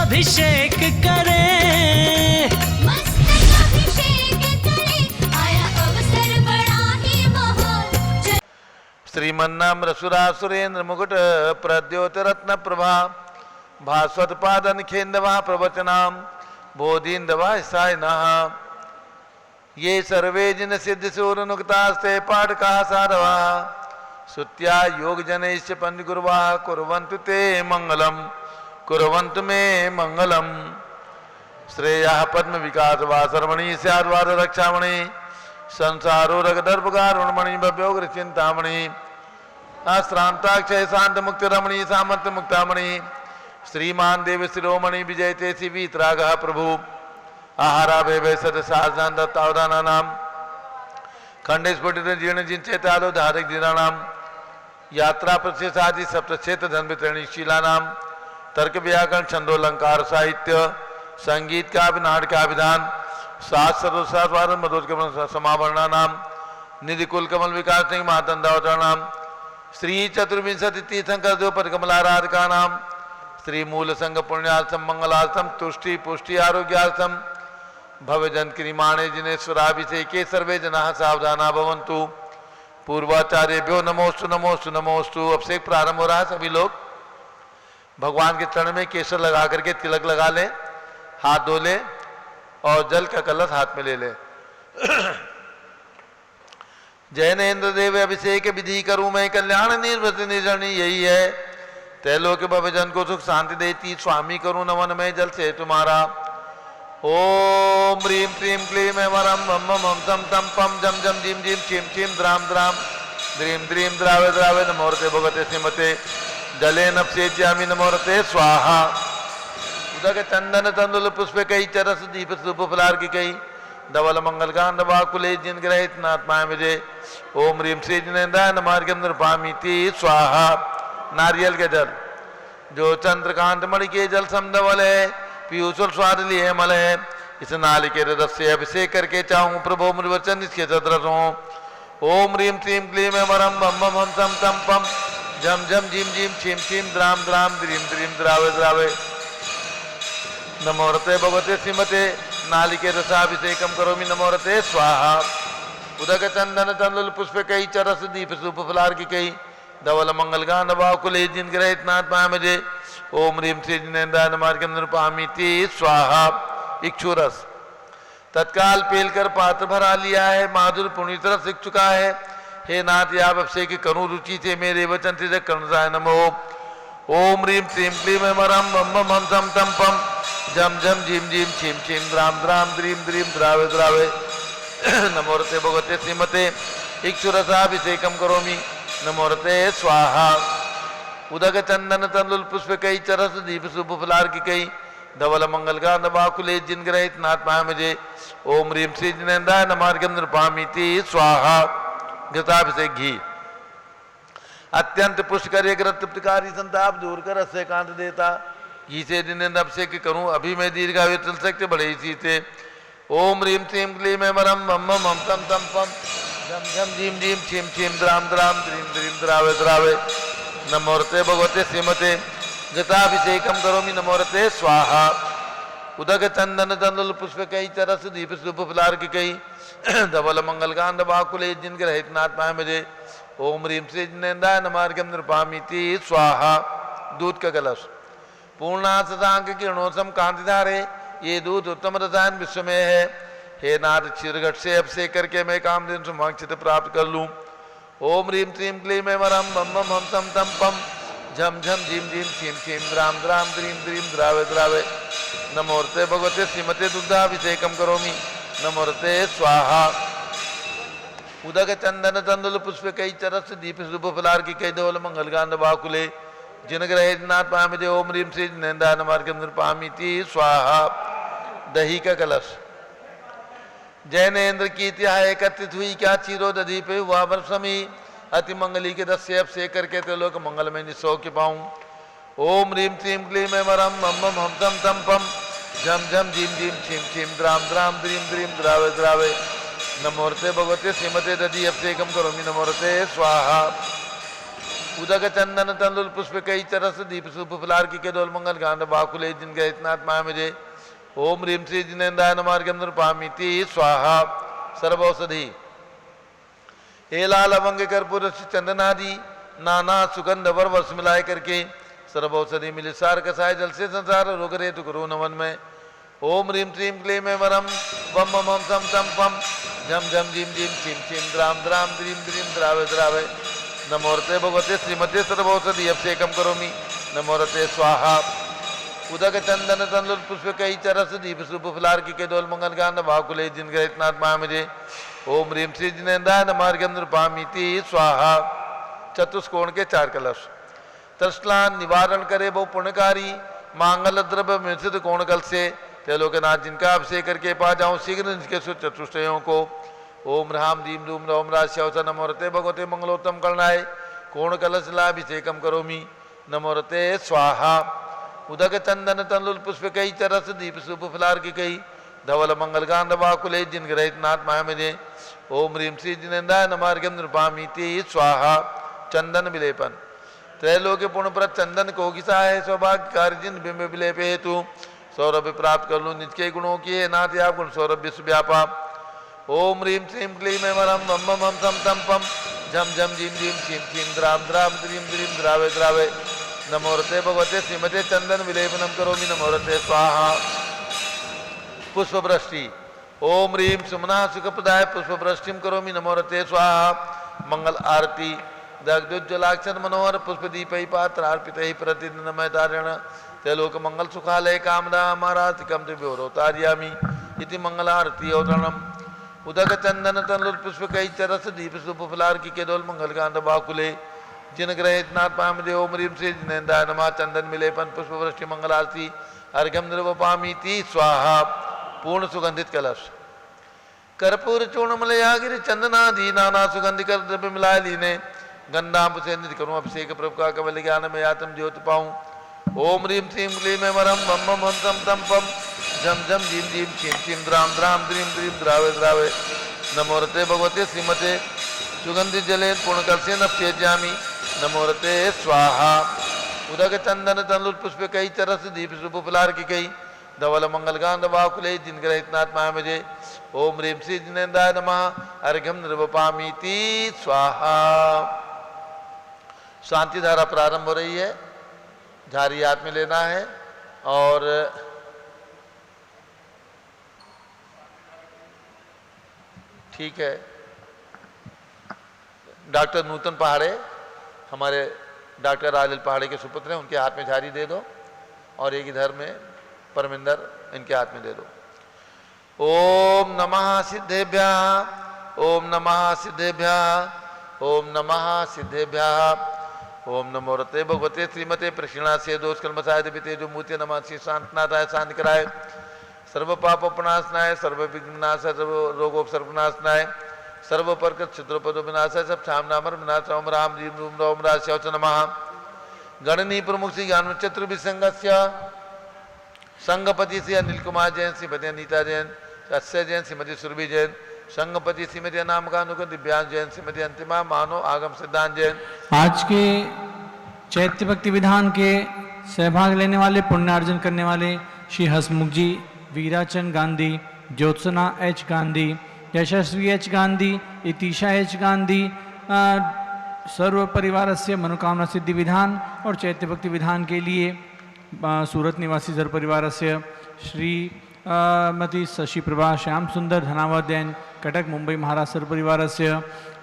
अभिषेक करे, मस्तक अभिषेक करे, आया अवसर बड़ा ही महान। श्रीमन्नाम सुरेंद्र मुकुट प्रद्योत रत्न प्रभा भास्वत पादन खेन्दवा प्रवचनाम बोधिन्दवा सायनः ये सर्वे जिन सिद्ध सूरनुक्तास्ते पाठका साधवा सुत्या योग जनैश्च पंचगुरुवा कुर्वन्तु ते मंगलम कुर्वन्तु मे मंगलम। श्रेयः पद्म विकास वासरमणि स्याद्वाद रक्षामणि संसारो रगदर्भगारुणमणि भव्योग्र चिंतामणि आश्रांताक्षय शांत मुक्त रमणि सामंत मुक्तामणि श्रीमान देव शिरोमणि विजयते शिवीतराग प्रभु आहारा भय सद साधान नाम खंडे स्फुटित जीर्ण जिंचेतालो धारक जीर्णानाम यात्रा प्रशेषादि सप्तक्षेत्र धन वितरणीशीला नाम तर्क व्याकरण छंदोलंकार साहित्य संगीत का नाटक विधान शास्त्र मधुर समावरणा नाम निधि कुल कमल विकास सिंह महातंदावता नाम श्री चतुर्विंशति तीर्थंकर जो पदकमलाराधका नाम श्री मूल संघ पुण्यार्थम मंगलार्थम तुष्टि पुष्टि आरोग्यार्थम भवजन क्रिमाणे जिनेश्वराभिषेके सर्वे जना सावधाना भवन्तु। पूर्वाचार्यभ्यो नमोस्तु नमोस्तु नमोस्तु। अभिषेक प्रारंभ हो रहा है। सभी लोग भगवान के चरण में केसर लगा करके तिलक लगा ले, हाथ धो ले और जल का कलश हाथ में ले ले। जैनेन्द्र देव अभिषेक विधि करूं मैं कल्याण निर्वृत निर्जनी यही है। तैलोक भवजन को सुख शांति देती स्वामी करूं नमन में जल से तुम्हारा। ओम ह्रीं क्लीं क्लीं वरम मम मम तम तम पम जम जम जिम जिम छिम छिम द्राम द्राम द्रीम द्रीम द्रावे द्रावे नमोरते भगवते श्रीमते जले नप्सेच्यामि नमोरते स्वाहा। उदक चंदन तंदुल पुष्प कई चरस दीप सुप फलार की कई धवल मंगल कांड वाकुले जिन ग्रहित नात्मा मुझे। ओम ह्रीं श्री जिनेन्द्राय नमार्गम नृपामीति स्वाहा। नारियल के जल जो चंद्रकांत मणि के जल समधवल है पीयूषल स्वाद लिए मल है। इस नालिके रस से अभिषेक करके चाहूं प्रभु मुनिवचन इसके सदरसों। ओम ह्रीं क्लीं क्लीं वरम मम मम तम तम पम झम झम झिम झिम छिम छिम द्राम द्राम द्रीम द्रीम द्रावे द्रावे नमोरते भगवते श्रीमते नालिके रसाभिषेकम करोमि नमोरते स्वाहा। उदक चंदन तंदुल पुष्प कई चरस दीप सुप फलार की कई धवल मंगल गांड वाकुले जिन ग्रहित नाथ मुझे। ओम ह्रीं श्री जिनेन्द्राय नमार्गम नृपामीति स्वाहा। इक्षुरस तत्काल पेल कर पात्र भरा लिया है, माधुर पुनीत रस सीख चुका है। हे नाथ या अभिषेक करूं रुचि से मेरे वचन से कर्णसाय नमो। ओम ह्रीं क्लीं क्लीं वरम मम मम तम तम पम झम झम झिम झिम छिम छिम द्राम द्राम द्रीम द्रीम द्रावे द्रावे नमोरते भगवते श्रीमते इक्षुरसाभिषेकम करोमि नमोरते स्वाहा। उदक चंदन तंदुल पुष्प कई चरस दीप सुप फलार की कई धवल मंगल गांध वाकुले जिन ग्रहित नाथ मुझे। ओम ह्रीं श्री जिनेन्द्राय नमार्गम नृपामीति स्वाहा। घृताभिषेक घी अत्यंत पुष्कर ग्रत तृप्तिकारी संताप दूर कर रस से कांत देता। घी से जिनेन्द्र अभिषेक करूं अभी मैं दीर्घायु चल सकते बड़े इसी से। ओम ह्रीं क्लीं क्लीं वरम मम मम तम तम पम झम झम झिम झिम छिम छिम द्राम द्राम द्रीम द्रीम द्रावे द्रावे नमोरते भगवते श्रीमते गताभिषेकम करोमि नमोरते स्वाहा। उदक चंदन तंदुल पुष्प कई चरस दीप सुप फलार की कई धवल मंगल कांड वाकुले जिन ग्रहित नाथ मुझे। ओम ह्रीं श्री जिनेन्द्राय नमार्गम नृपामीति स्वाहा। दूध का कलश पूर्णांक किरणोत्तम कांतिधारे ये दूध उत्तम रसायन विश्व में है। हे नाथ क्षीरघट से अभिषेक करके मैं कामधेनु सुमांक्षित प्राप्त कर लूं। ओम ह्रीं क्लीं क्लीं वरम मम मम तम तम पम झम झम झिम झिम छिम छिम द्राम द्राम द्रीम द्रीम द्रावे द्रावे नमोरते भगवते श्रीमते दुग्धाभिषेकम करोमि नमोरते स्वाहा। उदक चंदन तंदुल पुष्प कई चरस दीप सुप फलार की कई धवल मंगल गांध वाकुले जिन ग्रहित नाथ मुझे। ओम ह्रीं श्री जिनेन्द्राय नमार्गम नृपामीति स्वाहा। दही का कलश जैनेन्द्र की इतिहा एकत्रित हुई क्या चीरो दधी पे हुआ वर्षमी अति मंगली के दस से अभिषेक करके तो लोग मंगल में निसौ के पाऊं। ओम ह्रीं क्लीं क्लीं वरम मम मम तम तम पम झम झम झिम झिम छिम छिम द्राम द्राम द्रीम द्रीम द्रावे द्रावे नमोरते भगवते श्रीमते दधी अभिषेकम करोमि नमोरते स्वाहा। उदक चंदन तंदुल पुष्प कई चरस दीप सुप फलार की केदोल मंगल गांड बाकुले जिनके इतनाथ मामजे ओम ह्रीम श्री जिनेन्द्राय नमार्गम नृपामिति स्वाहा सर्वौषधि हे लाल लवंग कर्पूर चंदनादि नाना सुगंध वर वर्ष मिलाए करके सर्वौषधि मिले सार कसाय जल से संसार रोग रेतु करो नवन में ओम ह्रीम श्रीम क्लीम वरम वम मम सम सम पम झम झम झीम झीम छिम छिम द्राम द्राम द्रीम द्रीम द्रावे द्रावे नमोरते भगवते श्रीमते सर्वौषधि अभिषेकम करोमि नमोरते स्वाहा उदक चंदन तंदुल पुष्प कई चरस दीप सुप फलार की केदोल मंगल गांड भाकुले जिनके इतनाथ महामजे ओम ह्रीम श्री जिनेन्द्राय नमार्गम नृपामिति स्वाहा चतुष्कोण के 4 कलश तृष्णान निवारण करे वो पुण्यकारी मांगल द्रव्य मिश्रित कोण कल से त्रिलोकनाथ जिनका अभिषेक करके पा जाऊं शीघ्र जिनके चतुष्टयों को ओम राम दीम रूम रोम राश्यवस नमोरते भगवते मंगलोत्तम करणाय कोण कलश लाभिषेकम करोमि नमोरते स्वाहा उदक चंदन तंदुल पुष्प कई चरस दीप सुप फलार की कई धवल मंगल गांध वाकुले जिन ग्रहित नाथ महामजे ओम ह्रीम श्री जिनेन्द्राय नमार्गम नृपामिति स्वाहा चंदन विलेपन त्रैलोक्य पुण्यप्रद चंदन को घिसा है सौभाग्य कार्य जिन बिंब विलेप हेतु सौरभ्य प्राप्त कर लूँ निज के गुणों की है नाथ आप गुण सौरभ विश्व व्यापा ओम ह्रीम श्रीम क्लीम वरम मम मम सम सम पम झम झम झीम झीम छिम छिम द्राम द्राम द्रीम द्रीम द्रावे द्रावे नमोरते भगवते श्रीमते चंदन विलेपनम करोमि नमोरते स्वाहा पुष्प वृष्टि ओम ह्रीम सुमना सुखप्रदाय पुष्प वृष्टिम करोमि नमोरते स्वाहा मंगल आरती दग्धोज्ज्वलाक्षर मनोहर पुष्प दीपै पात्र अर्पित ही प्रतिदिन मैं तारण त्रैलोक मंगल सुखालय कामदा महारातिकम दिव्योरोतार्यामि इति मंगलारती अवतरणम उदक चंदन तंदुल पुष्प कई चरस दीप सुप फलार की केदोल मंगल गांध बाकुले जिन ग्रहित नाथ पामदे ओम ह्रीम श्री जिनेन्द्राय नमः चंदन मिलेपन पुष्प वृष्टि मंगल आरती अर्घ्यम निर्वपामीति स्वाहा पूर्ण सुगंधित कलश कर्पूर चूर्ण मलयागिरि चंदनादि नाना सुगंधि कर द्रव्य मिलाए लीने गंधाम से निधि करूँ अभिषेक प्रभु का कवल ज्ञान में आत्म ज्योत पाऊँ ओम ह्रीम श्रीम क्लीम वरम मम मम सम सम पम झम झम झीम झीम छिम छिम द्राम द्राम द्रीम द्रीम द्रावे द्रावे नमोरते भगवते श्रीमते सुगंधि जले पूर्ण कलसे नप्यजामि नमोरते स्वाहा उदक चंदन तंदुल पुष्प कई चरस दीप सुप फलार की कई धवल मंगल गांध वाकुले जिन ग्रहित नाथ महामजे ओम ह्रीम श्री जिनेन्द्राय नमः अर्घ्यम निर्वपामीति स्वाहा शांति धारा प्रारंभ हो रही है झारी हाथ में लेना है और ठीक है डॉक्टर नूतन पहाड़े हमारे डॉक्टर राजल पहाड़े के सुपुत्र हैं उनके हाथ में झारी दे दो और एक इधर में परमिंदर इनके हाथ में दे दो ओम नमः सिद्धेभ्यः ओम नमः सिद्धेभ्यः ओम नमः सिद्धेभ्यः ओम नमो रते भगवते श्रीमते प्रक्षिणा से दोष कर्मसाय दिव्यते जो मूर्ति नमः श्री शांतनाथाय शांति कराय सर्व पाप उपनाशनाय सर्व विघ्नाशाय सर्व रोगोपसर्पनाशनाय सर्व परकृत क्षुद्रपदो विनाशाय सब छामनामर विनाश ओम राम दीम रूम रोम राश्यवच नमः गणनी प्रमुख श्री ज्ञान चतुर्विसंगस्य संगपति श्री अनिल कुमार जैन श्रीमती अनीता जैन अक्षय जैन श्रीमती सुरभि जैन संगपति श्रीमती नामकानुक दिव्यांश जैन श्रीमती अंतिमा मानो आगम सिद्धांत जैन। आज के चैत्य भक्ति विधान के सहभाग लेने वाले पुण्यार्जन करने वाले श्री हसमुख जी, वीराचंद गांधी, ज्योत्सना एच गांधी, यशस्वी एच गांधी, इतिशा एच गांधी, सर्व परिवार से मनोकामना सिद्धि विधान और चैत्य भक्ति विधान के लिए सूरत निवासी सर्व परिवार से श्री मती शशि प्रभा श्याम सुंदर धनावत जैन कटक मुंबई महाराष्ट्र परिवार से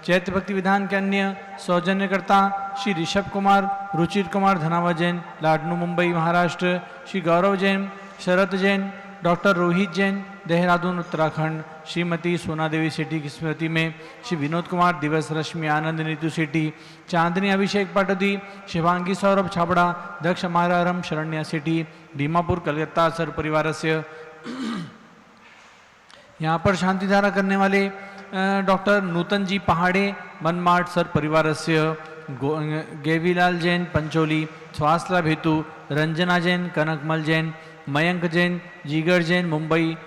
चैत्य भक्ति विधान के अन्य सौजन्यकर्ता श्री ऋषभ कुमार, रुचिर कुमार धनावत जैन लाडनू मुंबई महाराष्ट्र, श्री गौरव जैन, शरद जैन, डॉक्टर रोहित जैन देहरादून उत्तराखंड, श्रीमती सोना देवी सेठी की स्मृति में श्री विनोद कुमार, दिवस रश्मि आनंद नीतू सेठी, चांदनी अभिषेक पाटोदी, शिवांगी सौरभ छाबड़ा, दक्ष मारारम शरण्या सेठी, दीमापुर कलकत्ता सर परिवार से यहाँ पर शांति धारा करने वाले डॉक्टर नूतन जी पहाड़े मनमाड सर परिवार से गेवीलाल जैन पंचोली, स्वास्थला भेतु, रंजना जैन, कनकमल जैन, मयंक जैन, जीगर जैन मुंबई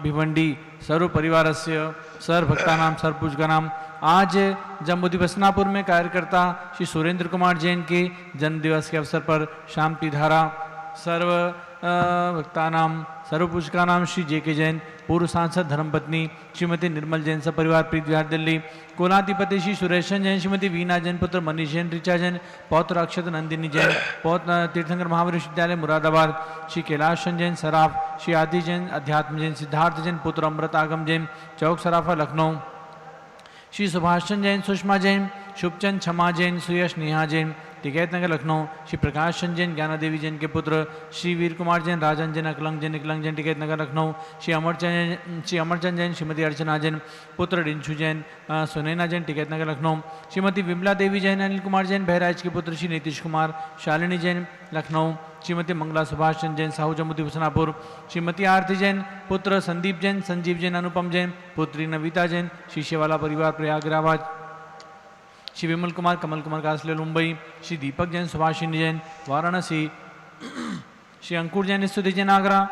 भिवंडी सर्व परिवार से सर भक्ता नाम सर पूजका नाम आज जम्मू बसनापुर में कार्यकर्ता श्री सुरेंद्र कुमार जैन के जन्म दिवस के अवसर पर शांति धारा सर्व भक्तानाम सर्व पूजकानाम श्री जे.के. जैन, पूर्व सांसद धर्मपत्नी श्रीमती निर्मल जैन सपरिवार प्रीत विहार दिल्ली, कोलाधिपति श्री सुरेशन जैन, श्रीमती वीना जैन, पुत्र मनीष जैन, ऋचा जैन, पौत्र अक्षत नंदिनी जैन, पौत्र तीर्थंकर महावीर विश्वविद्यालय मुरादाबाद, श्री कैलाश जैन सराफ, श्री आदि जैन, अध्यात्म जैन, सिद्धार्थ जैन, पुत्र अमृत आगम जैन, चौक सराफा लखनऊ, श्री सुभाष चंद जैन, सुषमा जैन, शुभचंद क्षमा जैन, सुयश नेहा जैन, टिकैत नगर लखनऊ, श्री प्रकाश चंद जैन, ज्ञाना देवी जैन के पुत्र श्री वीर कुमार जैन, राजन जैन, अकलंग जैन, टिकैत नगर लखनऊ, श्री अमरचंद जैन, श्रीमती अर्चना जैन, पुत्र रिंशु जैन, सुनैना जैन, टिकैत नगर लखनऊ, श्रीमती विमला देवी जैन, अनिल कुमार जैन, बहराइच के पुत्र श्री नीतीश कुमार, शालिनी जैन, लखनऊ, श्रीमती मंगला सुभाष चंद जैन, साहू जम्मू बसनापुर, श्रीमती आरती जैन, पुत्र संदीप जैन, संजीव जैन, अनुपम जैन, पुत्री नविता जैन, श्री शेवाला परिवार प्रयागराज, श्री विमल कुमार, कमल कुमार कासले मुंबई, श्री दीपक जैन, सुभाषिनी जैन, वाराणसी, श्री अंकुर जैन, स्तुति जैन, आगरा,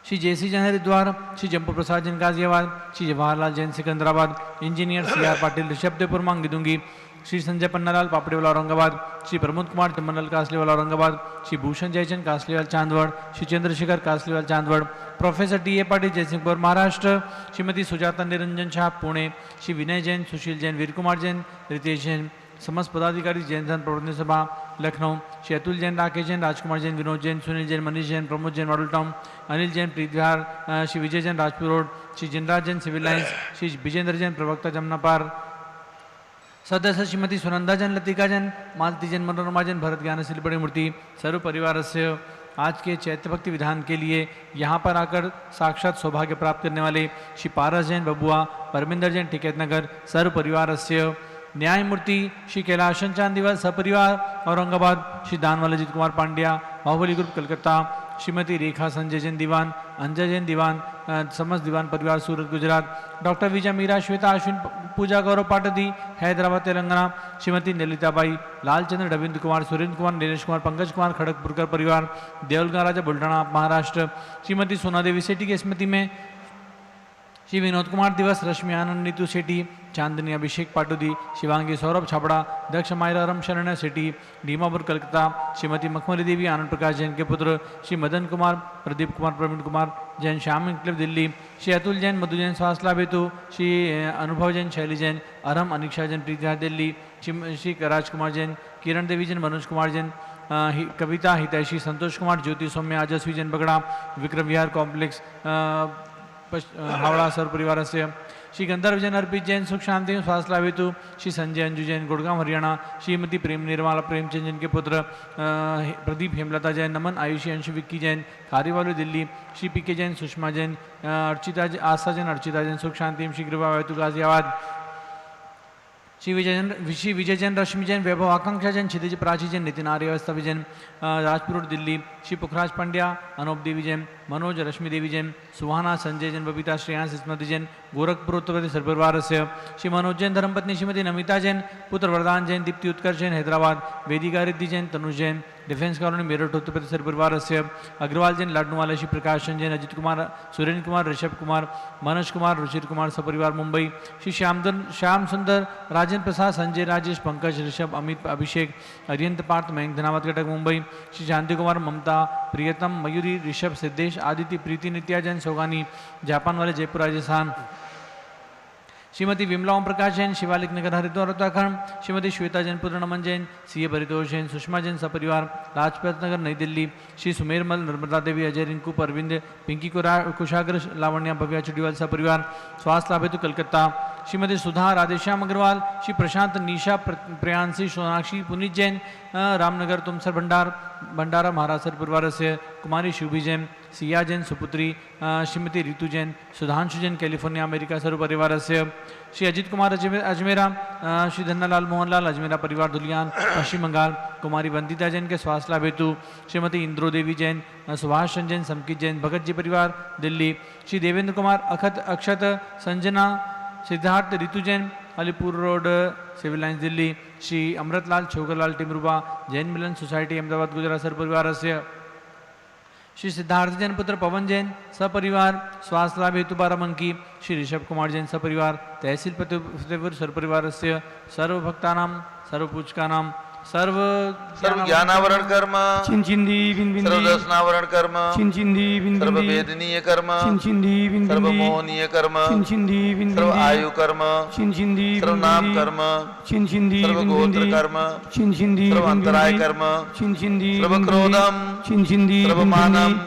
श्री जयसी जैन, हरिद्वार, श्री जम्पू प्रसाद जैन, गाजियाबाद, श्री जवाहरलाल जैन, सिकंदराबाद, इंजीनियर सी.आर. पाटिल, ऋषभदेवपुर, मांगी दूंगी, श्री संजय पन्नालाल, पापड़ेवाला, औरंगाबाद, श्री प्रमोद कुमार, जमनलाल, कासलीवाला, औरंगाबाद, श्री भूषण जयचंद, कासलीवाल, चांदवड़, श्री चंद्रशेखर, कासलीवाल, चांदवड़, प्रोफेसर टी.ए. पाटिल, जयसिंहपुर, महाराष्ट्र, श्रीमती सुजाता निरंजन शाह, पुणे, श्री विनय जैन, सुशील जैन, वीर कुमार जैन, रितेश जैन, समस्त पदाधिकारी, जैन धन प्रबंधन सभा Lucknow, Shri Atul Jain, Rakesh Jain, Rajkumar Jain, Vinod Jain, Sunil Jain, Manish Jain, Pramod Jain, Model Town, Anil Jain, Preet Vihar, Shri Vijay Jain, Rajpur Road, Shri Jinraj Jain, Civil Lines, Shri Vijendra Jain, प्रवक्ता, जमुना पार, सदस्य श्रीमती सुनंदा जैन, लतिका जैन, मालती जैन, मनोरमा जैन, भरत ज्ञानशील बड़ी मूर्ति, सर्व परिवार से आज के चैत्य भक्ति विधान के लिए यहाँ पर आकर साक्षात सौभाग्य प्राप्त करने वाले श्री पारस जैन, बबुआ, परमिंदर जैन, टिकैत नगर, सर्व परिवार से न्यायमूर्ति श्री कैलाशन चांदीवाल सपरिवार औरंगाबाद, श्री दानवाल अजित कुमार पांड्या, बाहुबली ग्रुप कलकत्ता, श्रीमती रेखा संजय जैन दीवान, अंजय जैन दीवान, समस्त दीवान परिवार सूरत गुजरात, डॉक्टर विजय मीरा, श्वेता अश्विन, पूजा गौरव पाटदी, हैदराबाद तेलंगाना, श्रीमती ललिताबाई, लालचंद्र, रविंद्र कुमार, सुरेंद्र कुमार, नीलेश कुमार, पंकज कुमार, खड़गपुरकर परिवार, देवलगा राजा, बुल्ढाना, महाराष्ट्र, श्रीमती सोना देवी सेठी की स्मृति में श्री विनोद कुमार दिवस, रश्मि आनंद, नीतू सेठी, चांदनी अभिषेक पाटुदी, शिवांगी सौरभ छाबड़ा, दक्ष मायराराम शरण सेठी, डीमापुर कलकत्ता, श्रीमती मखमली देवी, आनंद प्रकाश जैन के पुत्र श्री मदन कुमार, प्रदीप कुमार, प्रवीण कुमार जैन, श्याम क्लब दिल्ली, श्री अतुल जैन, मधु जैन, स्वास्थला बेतु, श्री अनुभव जैन, शैली जैन, अरहम, अनिक्षा जैन, प्रीतिहा दिल्ली, श्री राजकुमार जैन, किरण देवी जैन, मनोज कुमार जैन, कविता हितैषी, संतोष कुमार, ज्योति सौम्य, आजस्वी जैन बगड़ा, विक्रम विहार कॉम्प्लेक्स हावड़ा, सर्व परिवार से श्री गंधर्व जैन, अर्पित जैन, सुख शांति, स्वास्थ्य हेतु श्री संजय अंजू जैन, गुड़गांव हरियाणा, श्रीमती प्रेम निर्मला प्रेमचंद जैन के पुत्र प्रदीप हेमलता जैन, नमन आयुषी अंशु विक्की जैन, खारीवालू दिल्ली, श्री पी के जैन, सुषमा जैन, अर्चिता आशा जैन, अर्चिता जैन, सुख शांति, श्री कृपा हेतु गाजियाबाद, श्री विजय जैन, रश्मि जैन, वैभव आकांक्षा जैन, क्षितिज प्राची जैन, नितिन आर्य अवस्था जैन, राजपुर दिल्ली, श्री पुखराज पांड्या, अनूप देवी जैन, मनोज, रश्मि देवी जैन, सुहाना, संजय जैन, बबीता, श्रेयांश, स्मृति जैन, गोरखपुर उत्तर प्रदेश सर्वपरिवार से श्री मनोज जैन, धर्मपत्नी श्रीमती नमिता जैन, पुत्र वरदान जैन, दीप्ति उत्कर्ष जैन, हैदराबाद, वेदिका रिद्धि जैन, तनुज जैन, डिफेंस कॉलोनी मेरठ उत्तर प्रदेश सर्वपरिवार से अग्रवाल जैन, लाडनूवाला, श्री प्रकाश जैन, अजित कुमार, सुरेंद्र कुमार, ऋषभ कुमार, मनोज कुमार, रुचिर कुमार, सपरिवार मुंबई, श्री श्याम सुंदर, राजेंद्र प्रसाद, संजय, राजेश, पंकज, ऋषभ, अमित, अभिषेक, अरियंत पार्थ, मयंक धनावत, कटक मुंबई, श्री शांति कुमार, ममता, प्रियतम, मयूरी, ऋषभ, सिद्धेश, आदित्य, प्रीति, नित्या जैन, सोगानी, जापान वाले, जयपुर राजस्थान, श्रीमती विमला ओम प्रकाश जैन, शिवालिक नगर हरिद्वार उत्तराखंड, श्रीमती श्वेता जैन, पुत्र नमन जैन, सीए परितोष जैन, सुषमा जैन, सपरिवार, लाजपत नगर नई दिल्ली, श्री सुमेरमल, नर्मदा देवी, अजय रिंकू, परविंद, पिंकी कुशाग्र, लावण्या, भव्या चुडीवाल, सपरिवार, स्वास्थ्य लाभ हेतु कलकत्ता, श्रीमती सुधा, राधेश्याम अग्रवाल, श्री प्रशांत, निशा, प्रियांशी, सोनाक्षी, पुनीत जैन, रामनगर, तुमसर भंडारा, महाराष्ट्र परिवार से कुमारी शिवभी जैन, सिया जैन, सुपुत्री, श्रीमती रितु जैन, सुधांशु जैन, कैलिफोर्निया, अमेरिका, सर्व परिवार से श्री अजित कुमार अजमेरा, श्री धन्नालाल मोहनलाल, अजमेरा परिवार, धुलियान, पश्चिम बंगाल, कुमारी वंदिता जैन के स्वास्थ्य लाभ हेतु श्रीमती इंद्रो देवी जैन, सुभाष चंद जैन, समकित जैन, भगत जी परिवार Delhi, Shri Devendra Kumar, Akshat, Sanjana, Siddharth, Ritu Jain, Alipur Road, Civil Lines Delhi, Shri Amritlal, Chhogarlal, Timruba, Jain Milan Society, Ahmedabad, Gujarat, सर्व परिवार से श्री सिद्धार्थ जैन पुत्र पवन जैन सपरिवार स्वास्थ्य लाभ हेतु बाराबंकी, श्री ऋषभ कुमार जैन सपरिवार तहसील फतेहपुर सर्वपरिवार से सर्वभक्तानां सर्वपूजकानां सर्व ज्ञानावरण कर्म चिंचिंदी बिंबिंदी सर्वदर्शनावरण कर्म चिंचिंदी बिंबिंदी सर्ववेदनीय कर्म चिंचिंदी बिंबिंदी सर्वमोहनीय कर्म चिंचिंदी बिंबिंदी सर्व आयु कर्म चिंचिंदी सर्वनाम कर्म चिंचिंदी सर्वगोत्र कर्म चिंचिंदी सर्वांतराय कर्म चिंचिंदी सर्वक्रोधम चिंचिंदी सर्वमानम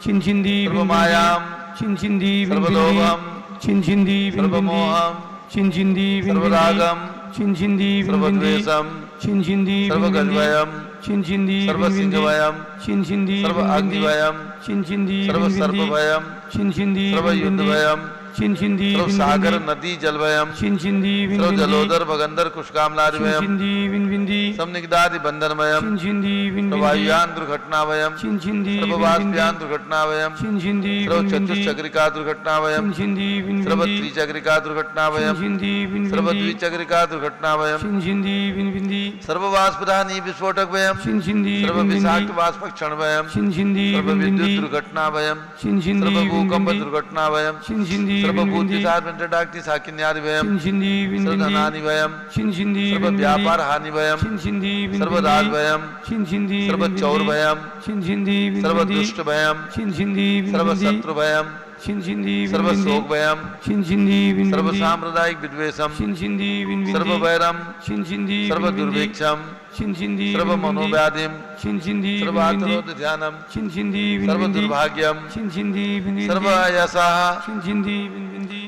चिंचिंदी सर्वमायाम चिंचिंदी सर्वलोभम चिंचिंदी सर्वमोहम चिंचिंदी सर्वरागम चिंचिंदी सर्वद्वेषम चिंचिंदी सर्वगजवयम चिंचिंदी सर्वसिंहवयम चिंचिंदी सर्वाग्निवयम चिंचिंदी सर्वसर्पभयम चिंचिंदी सर्वयुद्धभयम चिंचिंदी सर्वसागर नदी जलभयम चिंचिंदी सर्वजलोदर भगंदर कुशकामलादिवयम चिंचिंदी विनविंदी समनिग्धादि बंधनमयम चिंचिंदी विनविंदी सर्ववायुयान दुर्घटनावयम चिंचिंदी सर्ववाष्पयान दुर्घटनावयम चिंचिंदी सर्वचतुश्चक्रिका दुर्घटनावयम चिंचिंदी विनविंदी सर्वत्रिचक्रिका दुर्घटनावयम चिंचिंदी विनविंदी सर्वद्विचक्रिका दुर्घटनावयम चिंचिंदी विनविंदी सर्ववाष्पदानी विस्फोटकवयम चिंचिंदी सर्वविषाक्त वाष्पक्षणवयम चिंचिंदी सर्वविद्युत दुर्घटनावयम चिंचिंदी सर्वभूकंप दुर्घटनावयम चिंचिंदी सर्वभूतिसारमेंटडाक्ति साकिन्यादिवयम चिंचिंदी सर्वधनानिवयम चिंचिंदी सर्वव्यापार हानिवयम चिंचिंदी सर्वदासभयम चिंचिंदी सर्वचौरभयम चिंचिंदी सर्वदुष्टभयम चिंचिंदी सर्वशत्रुभयम चिंचिंदी सर्वशोकभयम चिंचिंदी सर्वसाम्प्रदायिक विद्वेषम चिंचिंदी सर्ववैरम चिंचिंदी सर्वदुर्भिक्षम चिंचिंदी सर्वमनोव्याधिम चिंचिंदी सर्वातरोध ध्यानम चिंचिंदी सर्वदुर्भाग्यम चिंचिंदी सर्वयशः चिंचिंदी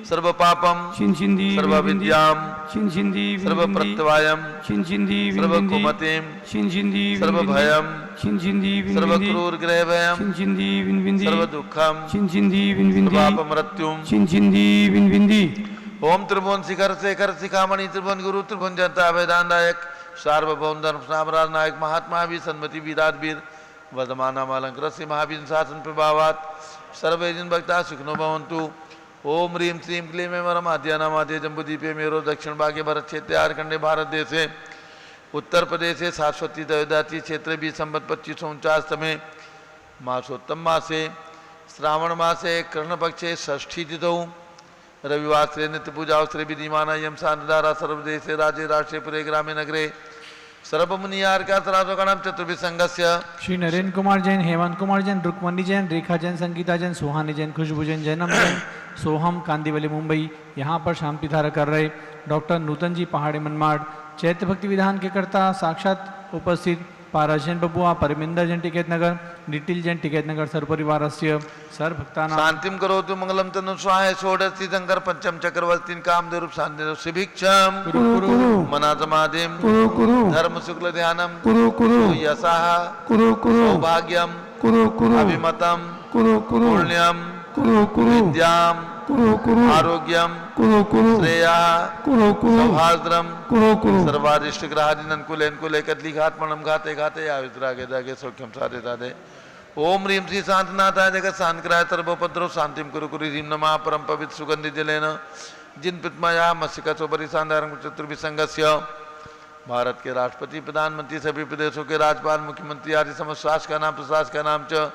सर्वपापम चिंचिंदी सर्वविद्याम चिंचिंदी सर्वप्रत्यवायम चिंचिंदी सर्वकुमतिम चिंचिंदी सर्वभयम चिंचिंदी सर्वक्रूर ग्रहभयम चिंचिंदी विनविंदी सर्वदुःखम चिंचिंदी विनविंदी सर्वापमृत्युम चिंचिंदी विनविंदी ओम त्रिभुवन शिखर शेखर शिखामणि त्रिभुवन गुरु त्रिभुवन जनता वेदांतायक सार्वभौम धर्म साम्राज्य नायक महात्मा भी सन्मति वीराट वीर वर्धमाना मालंकर से महावीर शासन प्रभावात सर्वजन भक्ता सुखनो भवन्तु। ओम ह्रीं श्रीं क्लीं वरम आद्यानामाद्य जम्बूदीपे मेरो दक्षिण भागे भरत क्षेत्रे आरखंडे भारत देशे उत्तर प्रदेशे शाश्वती दयोदाती क्षेत्र भी संबत 2549 में मासोत्तम मासे श्रावण मासे कृष्ण पक्षे षष्ठी तिथौ रविवार श्री नित्य पूजा श्री विधिमाना यम शांतधारा सर्वदेशे राज्य राष्ट्रे पुरे ग्रामे नगरे सर्वमुनियार का सरासोगणम चतुर्भि संघस्य श्री नरेंद्र कुमार जैन, हेमंत कुमार जैन, रुक्मणी जैन, रेखा जैन, संगीता जैन, सुहानी जैन, खुशबू जैन, जैनम जैन, सोहम कांदीवली मुंबई यहाँ पर शांति धारा कर रहे डॉक्टर नूतन जी पहाड़ी मनमाड़ चैत्य भक्ति विधान के कर्ता साक्षात उपस्थित पाराशेन बबुआ परमिंदर जैन टिकेत नगर निटिल जैन टिकेत नगर सर्वपरिवार सर्वभक्तानां शांतिम करोतु मंगलम तनु स्वाहाय षोडशी शंकर पंचम चक्रवर्ती कामदेव रूप शांति शिभिक्षम मनाजमादिम धर्म शुक्ल ध्यानम यशाह सौभाग्यम अभिमतम पुण्यम विद्याम आरोग्यम श्रेया सौभाद्रम सर्वादिष्ट ग्रहादि अनुकूल अनुकूल कदली घातमणम घाते घाते आयुद्रागे दागे सौख्यम साधे साधे ओम ह्रीं श्री शांतनाथाय जगत शांतकराय सर्वोपद्रव शांतिम कुरु कुरु ह्रीं नमः परम पवित्र सुगंधि जलेन जिन पितमया मस्सिका चौपरी सांधारम चतुर्भि संघस्य भारत के राष्ट्रपति प्रधानमंत्री सभी प्रदेशों के राज्यपाल मुख्यमंत्री आदि समस्त शासक का नाम प्रशासक का नाम च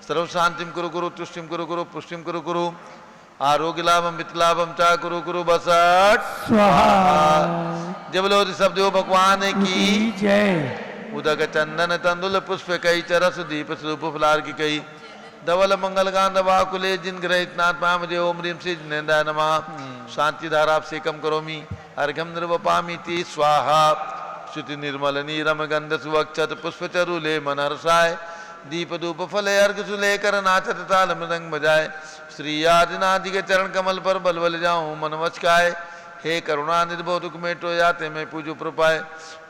सर्व शांतिम कुरु कुरु तुष्टिम कुरु कुरु पुष्टिम कुरु कुरु आरोग्य लाभम वित्त लाभम चा कुरु कुरु बसट जब लो सब देव भगवान की जय। उदक चंदन तंदुल पुष्प कई चरस दीप स्वरूप फलार की कई धवल मंगल गांध वाकुले जिन ग्रहित नाथ पाम देव ओम ह्रीं श्री जिनेन्द्राय नमः शांति धाराभिषेकम करोमि अर्घ्यम निर्वपामि ती स्वाहा श्रुति निर्मल नीरम गंध सुवक्षत पुष्प चरुले मन हर्षाय दीप धूप फले अर्घ सुले कर नाचत ताल मृदंग बजाय श्री आदिनादि के चरण कमल पर बल बल जाऊं मन वचकाय हे करुणा निर्भो दुख मेटो याते मैं पूजो प्रपाय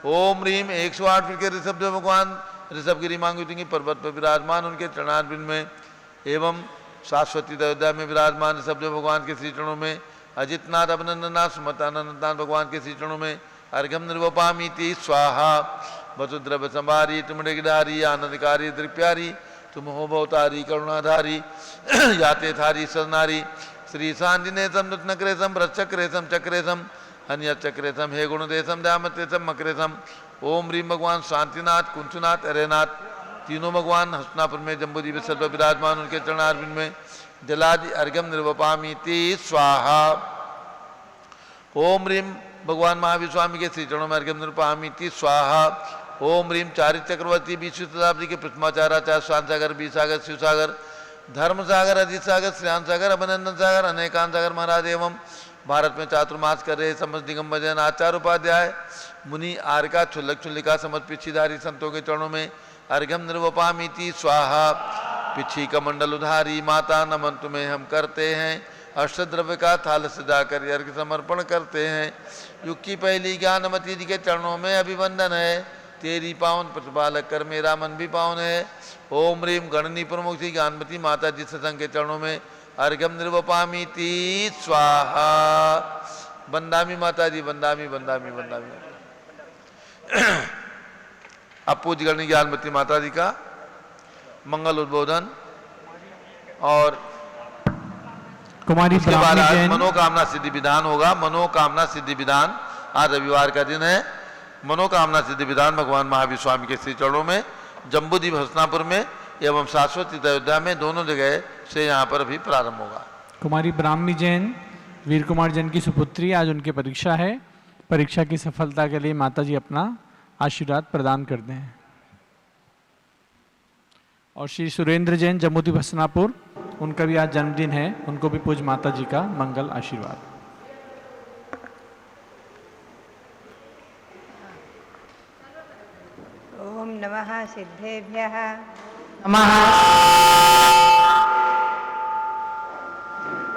ओम ह्रीं 108 फीट के ऋषभ देव भगवान ऋषभगिरी मांगुतिंगी पर्वत पर विराजमान उनके चरणारविंद में एवं शाश्वती दयोदय में विराजमान ऋषभ देव भगवान के श्री चरणों में अजितनाथ अभिनंदनाथ सुमतानंदनाथ भगवान के श्री चरणों में अर्घ्यम निर्वपामि ती स्वाहा वसुद्रव संभारी तुम गिधारी आनंदकारी दृप्यारी तुम हो भवतारी करुणाधारी याते थारी सरनारी श्री शांतिनेशम नृतनक्रेशम रचक्रेशम चक्रेशम हन्यचक्रेशम हे गुणदेशम दामतेशम मक्रेशम ओम ह्रीं भगवान शांतिनाथ कुंचनाथ अरेनाथ तीनों भगवान हस्तिनापुर में जम्बूद्वीप में सर्व विराजमान, उनके चरणारविंद में जलादि अर्घ्यम निर्वपामीति स्वाहा। ओम ह्रीम भगवान महावीर स्वामी के श्री चरणों में अर्घ्यम निर्वपामीति स्वाहा। ओम ह्रीम चारित्र चक्रवर्ती 20वीं शताब्दी के प्रथमाचार्य शांत सागर, बी सागर, शिव सागर, धर्म सागर, अजीत सागर, श्रेयान सागर, अभिनंदन सागर, अनेकांत सागर महाराज एवं भारत में चातुर्मास कर रहे समस्त निगम भजन आचार्य उपाध्याय मुनि आर्का क्षुल्लक क्षुल्लिका समस्त पिछीधारी संतों के चरणों में अर्घ्यम निर्वपामीति स्वाहा। पिछी कमंडल उधारी माता नमन तुम्हें हम करते हैं, अष्टद्रव्य का थाल सजाकर अर्घ्य समर्पण करते हैं। युग की पहली ज्ञानमती जी के चरणों में अभिवंदन है, तेरी पावन प्रतिपालक कर मेरा मन भी पावन है। ओम ह्रीम गणनी प्रमुख श्री ज्ञानमती माता जी सत्संग के चरणों में अर्घ्यम निर्वपामीति स्वाहा। बंदामी माता जी, बंदामी बंदामी बंदामी। अब पूज्य गणनी ज्ञानमती माता जी का मंगल उद्बोधन और कुमारी उसके बाद ब्राह्मी आज जैन मनोकामना सिद्धि विधान होगा। मनोकामना सिद्धि विधान आज रविवार का दिन है। मनोकामना सिद्धि विधान भगवान महावीर स्वामी के श्री चरणों में जम्बूद्वीप हस्तिनापुर में एवं शाश्वत अयोध्या में दोनों जगह से यहाँ पर भी प्रारंभ होगा। कुमारी ब्राह्मी जैन वीर कुमार जैन की सुपुत्री, आज उनकी परीक्षा है। परीक्षा की सफलता के लिए माता जी अपना आशीर्वाद प्रदान करते हैं। और श्री सुरेंद्र जैन जम्मूद्वीप हस्तिनापुर, उनका भी आज जन्मदिन है, उनको भी पूज्य माता जी का मंगल आशीर्वाद। ओम नमः सिद्धेभ्यः नमः।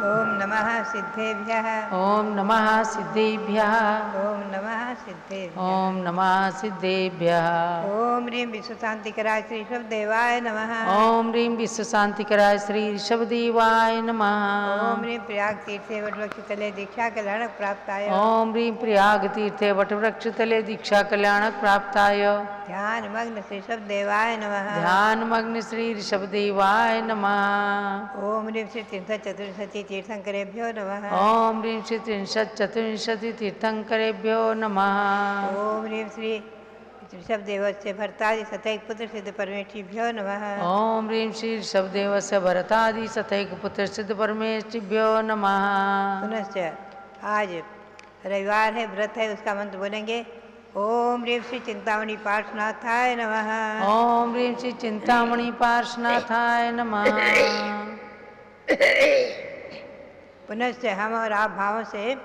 ओम नमः सिद्धेभ्यः ओम नमः सिद्धेभ्यः। ओम नमः सिद्धेभ्यः। ओम नमः सिद्धेभ्यः। ओम ह्रीं विश्वशांतिकराय श्री ऋषभदेवाय नमः। ओम ह्रीं विश्वशांतिकराय श्री ऋषभदेवाय नमः। ओम ह्रीं प्रयाग तीर्थे वटवृक्ष तले दीक्षा कल्याणक प्राप्ताय। ओम ह्रीं प्रयाग तीर्थे वटवृक्ष तले दीक्षा कल्याणक प्राप्ताय। ध्यान मग्न श्री ऋषभदेवाय नमः। ध्यान मग्न श्री ऋषभदेवाय नमः। ओम ह्रीं श्री त्रिंशत् चतुर्विंशति तीर्थंकरेभ्यो नमः। ओम ह्रीं श्री त्रिंशत् चतुर्विंशति तीर्थंकरेभ्यो नमः। ओम ह्रीं श्री ऋषभदेवस्य भरतादि सतैक पुत्र सिद्ध परमेष्ठिभ्यो नमः। ओम ह्रीं श्री ऋषभदेवस्य भरतादि सतैक पुत्र सिद्ध परमेष्ठिभ्यो नमः। पुनश्च आज रविवार है, व्रत है, उसका मंत्र बोलेंगे। ओम ह्रीं श्री चिंतामणि पार्श्वनाथाय नमः। ओम ह्रीं श्री चिंतामणि पार्श्वनाथाय नमः। पुनश्च हम और आप भावों से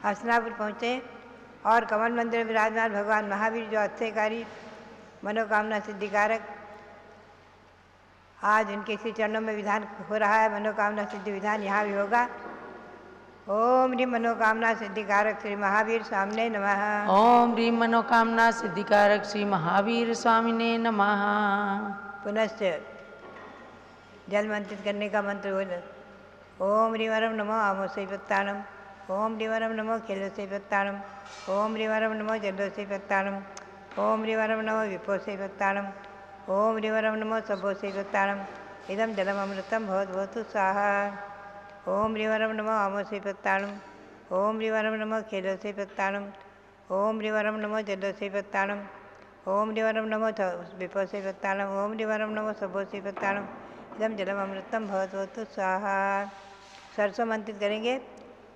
हस्तिनापुर पहुँचे और कमल मंदिर में विराजमान भगवान महावीर जो अत्यकारी मनोकामना सिद्धिकारक, आज उनके श्री चरणों में विधान हो रहा है। मनोकामना सिद्धि विधान यहाँ भी होगा। ओम ह्रीं मनोकामना सिद्धिकारक श्री महावीर स्वामिने नमः। ओम ह्रीं मनोकामना सिद्धिकारक श्री महावीर स्वामिने नमः। पुनश्च जल मंत्रित करने का मंत्र बोल। ओम ह्रीं वरम नमो आमोसै पत्ताणम। ओम ह्रीं वरम नमो खेलोसै पत्ताणम। ओम ह्रीं वरम नमो जलोसै पत्ताणम। ओम ह्रीं वरम नमो विपोसै पत्ताणम। ओम ह्रीं वरम नमो सबोसै पत्ताणम। इदं जलम अमृतं भवतु स्वाहा। ओम ह्रीं वरम नमो आमोसै पत्ताणम। ओम ह्रीं वरम नमो खेलोसै पत्ताणम। ओम ह्रीं वरम नमो जलोसै पत्ताणम। ओम ह्रीं वरम नमो विपोसै पत्ताणम। ओम ह्रीं वरम नमो सबोसै पत्ताणम। इदं जलम अमृतं भवतु स्वाहा। सरसों मंत्रित करेंगे।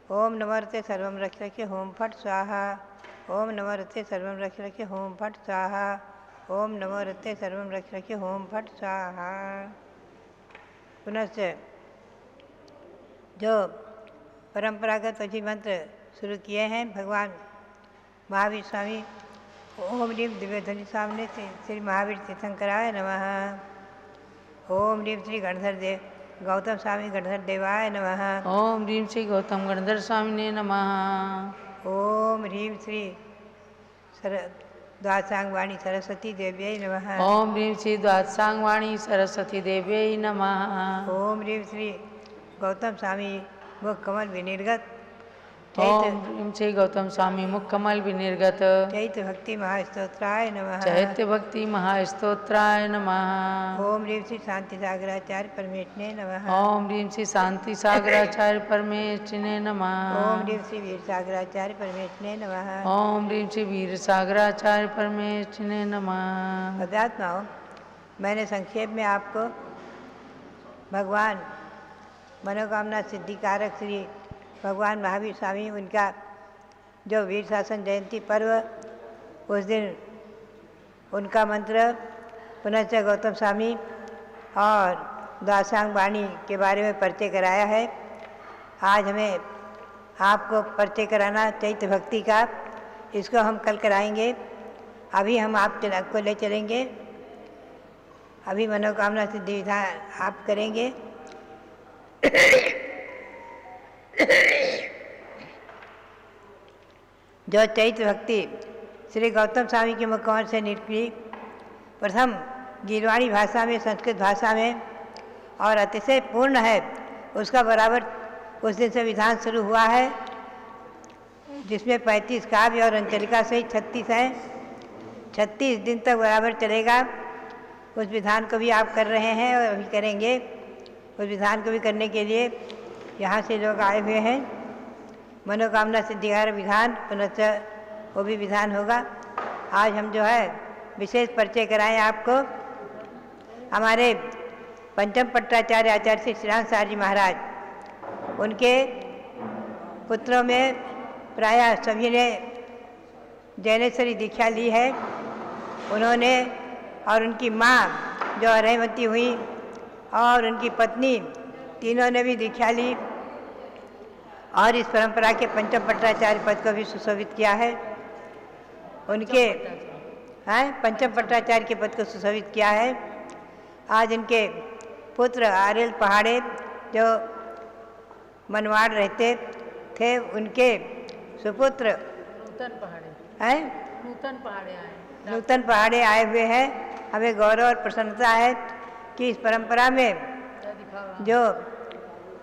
ओम नमोरते सर्वम रक्ष होम फट स्वाहा। ओम नमोरते सर्वम रक्ष होम फट स्वाहा। ओम नमोरते सर्वम रक्ष होम फट स्वाहा। पुनश्च जो परंपरागत वजी मंत्र शुरू किए हैं भगवान महावीर स्वामी। ओम ह्रीं दिव्य ध्वनि सामने श्री महावीर तीर्थंकराय नमः। ओम ह्रीं श्री गणधर देव गौतम स्वामी गणधर देवाय नमः। ओम ह्रीं श्री गौतम गणधर स्वामिने नमः। ओम ह्रीं श्री द्वादशांगवाणी सरस्वती देव्यै नमः। ओम ह्रीं श्री द्वादशांगवाणी सरस्वती देव्यै नमः। ओम ह्रीं श्री गौतम स्वामी मुख कमल विनिर्गत ओम ह्रीं श्री गौतम स्वामी मुख कमल विनिर्गत चैत्य भक्ति महास्तोत्राय नमः। चैत्य भक्ति महास्तोत्राय नमः। ओम ह्रीं श्री शांति सागराचार्य परमेष्ठिने नमः। ओम ह्रीं श्री शांति सागराचार्य परमेष्ठिने नमः। ओम ह्रीं श्री वीर सागराचार्य परमेष्ठिने नमः। ओम ह्रीं श्री वीर सागराचार्य परमेष्ठिने नमः। अध्यात्माओं, मैंने संक्षेप में आपको भगवान मनोकामना सिद्धिकारक श्री भगवान महावीर स्वामी, उनका जो वीर शासन जयंती पर्व, उस दिन उनका मंत्र, पुनश्च गौतम स्वामी और दासांग वाणी के बारे में परिचय कराया है। आज हमें आपको परिचय कराना चैत्य भक्ति का, इसको हम कल कराएंगे। अभी हम आपको ले चलेंगे, अभी मनोकामना सिद्धि विधान आप करेंगे। जो चैत्य भक्ति श्री गौतम स्वामी के मुखकमल से निकली, प्रथम गीरवाणी भाषा में, संस्कृत भाषा में, और अतिशय पूर्ण है, उसका बराबर उस दिन से विधान शुरू हुआ है, जिसमें 35 काव्य और अंचलिका सहित 36 हैं। 36 दिन तक बराबर चलेगा। उस विधान को भी आप कर रहे हैं और अभी करेंगे। उस विधान को भी करने के लिए यहाँ से लोग आए हुए हैं। मनोकामना सिद्धिकार विधान, पुनश्च वो भी विधान होगा। आज हम जो है विशेष परिचय कराएं आपको। हमारे पंचम पट्टाचार्य आचार्य श्री श्रीराम सार जी महाराज, उनके पुत्रों में प्रायः सभी ने जैनेश्वरी दीक्षा ली है। उन्होंने और उनकी माँ जो अरहमती हुई और उनकी पत्नी, तीनों ने भी दीक्षा ली और इस परंपरा के पंचम पट्टाचार्य पद को भी सुशोभित किया है। उनके पंचम पट्टाचार्य के पद को सुशोभित किया है। आज इनके पुत्र आर्यल पहाड़े जो मनवाड़ रहते थे, उनके सुपुत्र नूतन पहाड़े आए हुए हैं। हमें गौरव और प्रसन्नता है कि इस परंपरा में जो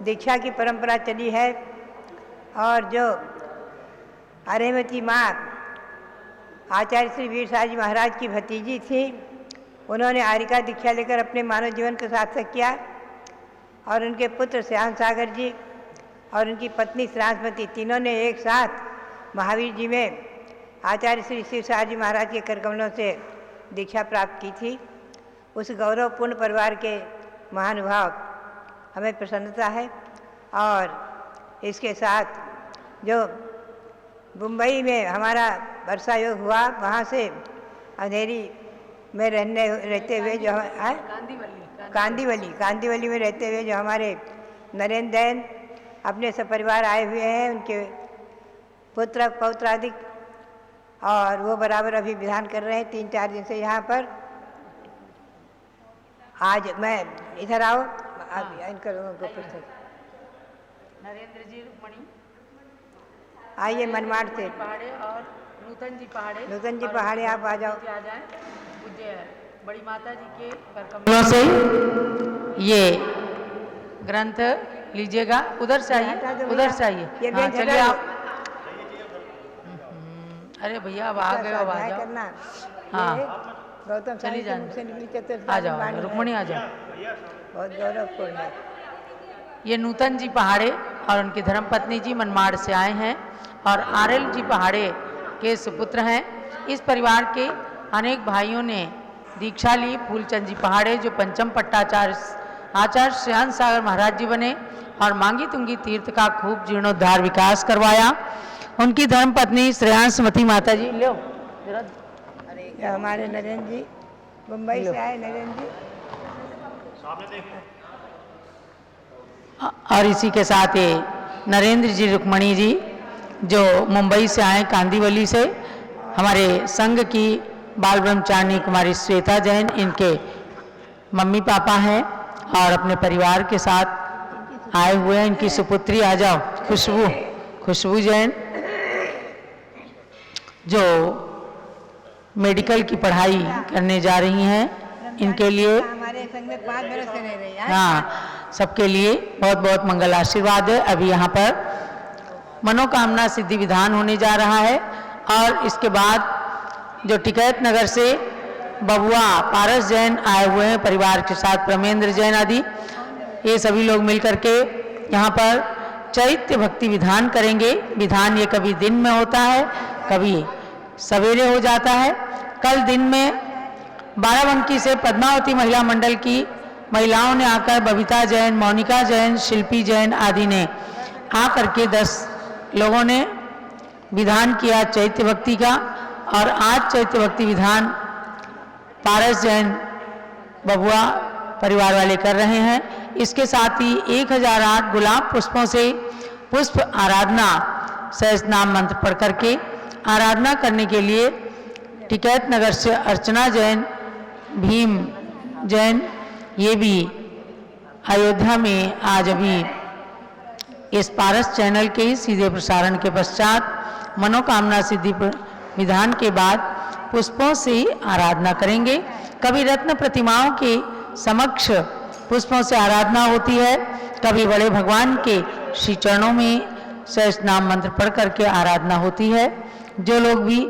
दीक्षा की परंपरा चली है और जो अरहमती माँ आचार्य श्री वीर सार जी महाराज की भतीजी थी, उन्होंने आर्यिका दीक्षा लेकर अपने मानव जीवन को सार्थक किया। और उनके पुत्र श्याम सागर जी और उनकी पत्नी श्रांसमती, तीनों ने एक साथ महावीर जी में आचार्य श्री शिव सार जी महाराज के करकमलों से दीक्षा प्राप्त की थी। उस गौरवपूर्ण परिवार के महानुभाव हमें प्रसन्नता है। और इसके साथ जो मुंबई में हमारा वर्षा योग हुआ, वहाँ से अंधेरी में रहते हुए जो कांदीवली में रहते हुए जो हमारे नरेंद्र जैन अपने सपरिवार आए हुए हैं, उनके पुत्र पौत्रादिक, और वो बराबर अभी विधान कर रहे हैं 3-4 दिन से यहाँ पर। आज मैं इधर आओ, इनका नरेंद्र जी रुक्मणी आइए मनमाड़ से। पहाड़े और नूतन जी पहाड़े आप आ जाओ। आ जाए। पूज्य बड़ी माता जी के करकमलों से ये ग्रंथ लीजिएगा। उधर से आइए, हाँ, चलिए आप। अरे भैया अब आ गए, अब आ जाओ। हाँ, गौतम चली जाए, आ जाओ रुक्मणी, आ जाओ। बहुत गौरवपूर्ण है। ये नूतन जी पहाड़े और उनकी धर्मपत्नी जी मनमाड़ से आए हैं और आर्यल जी पहाड़े के सुपुत्र हैं। इस परिवार के अनेक भाइयों ने दीक्षा ली। फूलचंद जी पहाड़े जो पंचम पट्टाचार्य आचार्य श्रीराम सागर महाराज जी बने और मांगी तुंगी तीर्थ का खूब जीर्णोद्धार विकास करवाया। उनकी धर्मपत्नी श्रेयांसमती माता जी, लो हमारे नरेंद्र जी मुंबई से आए। नरेंद्र जी और इसी के साथ ये नरेंद्र जी रुक्मणी जी जो मुंबई से आए कांदीवली से। हमारे संघ की बाल ब्रह्मचारिणी कुमारी श्वेता जैन इनके मम्मी पापा हैं और अपने परिवार के साथ आए हुए हैं। इनकी सुपुत्री, आ जाओ, खुशबू जैन जो मेडिकल की पढ़ाई करने जा रही हैं। इनके लिए हमारे संग में 5 बरस से रह रही है। हाँ, सबके लिए बहुत बहुत मंगल आशीर्वाद है। अभी यहाँ पर मनोकामना सिद्धि विधान होने जा रहा है और इसके बाद जो टिकैत नगर से बबुआ पारस जैन आए हुए हैं परिवार के साथ, प्रमेंद्र जैन आदि, ये सभी लोग मिलकर के यहाँ पर चैत्य भक्ति विधान करेंगे। विधान ये कभी दिन में होता है, कभी सवेरे हो जाता है। कल दिन में बाराबंकी से पद्मावती महिला मंडल की महिलाओं ने आकर बबीता जैन, मोनिका जैन, शिल्पी जैन आदि ने आकर के 10 लोगों ने विधान किया चैत्य भक्ति का। और आज चैत्य भक्ति विधान पारस जैन बबुआ परिवार वाले कर रहे हैं। इसके साथ ही 1008 गुलाब पुष्पों से पुष्प आराधना सहज नाम मंत्र पढ़ करके आराधना करने के लिए टिकैत नगर से अर्चना जैन, भीम जैन, ये भी अयोध्या में आज अभी इस पारस चैनल के सीधे प्रसारण के पश्चात मनोकामना सिद्धि विधान के बाद पुष्पों से आराधना करेंगे। कभी रत्न प्रतिमाओं के समक्ष पुष्पों से आराधना होती है, कभी बड़े भगवान के श्री चरणों में सहज नाम मंत्र पढ़ करके आराधना होती है। जो लोग भी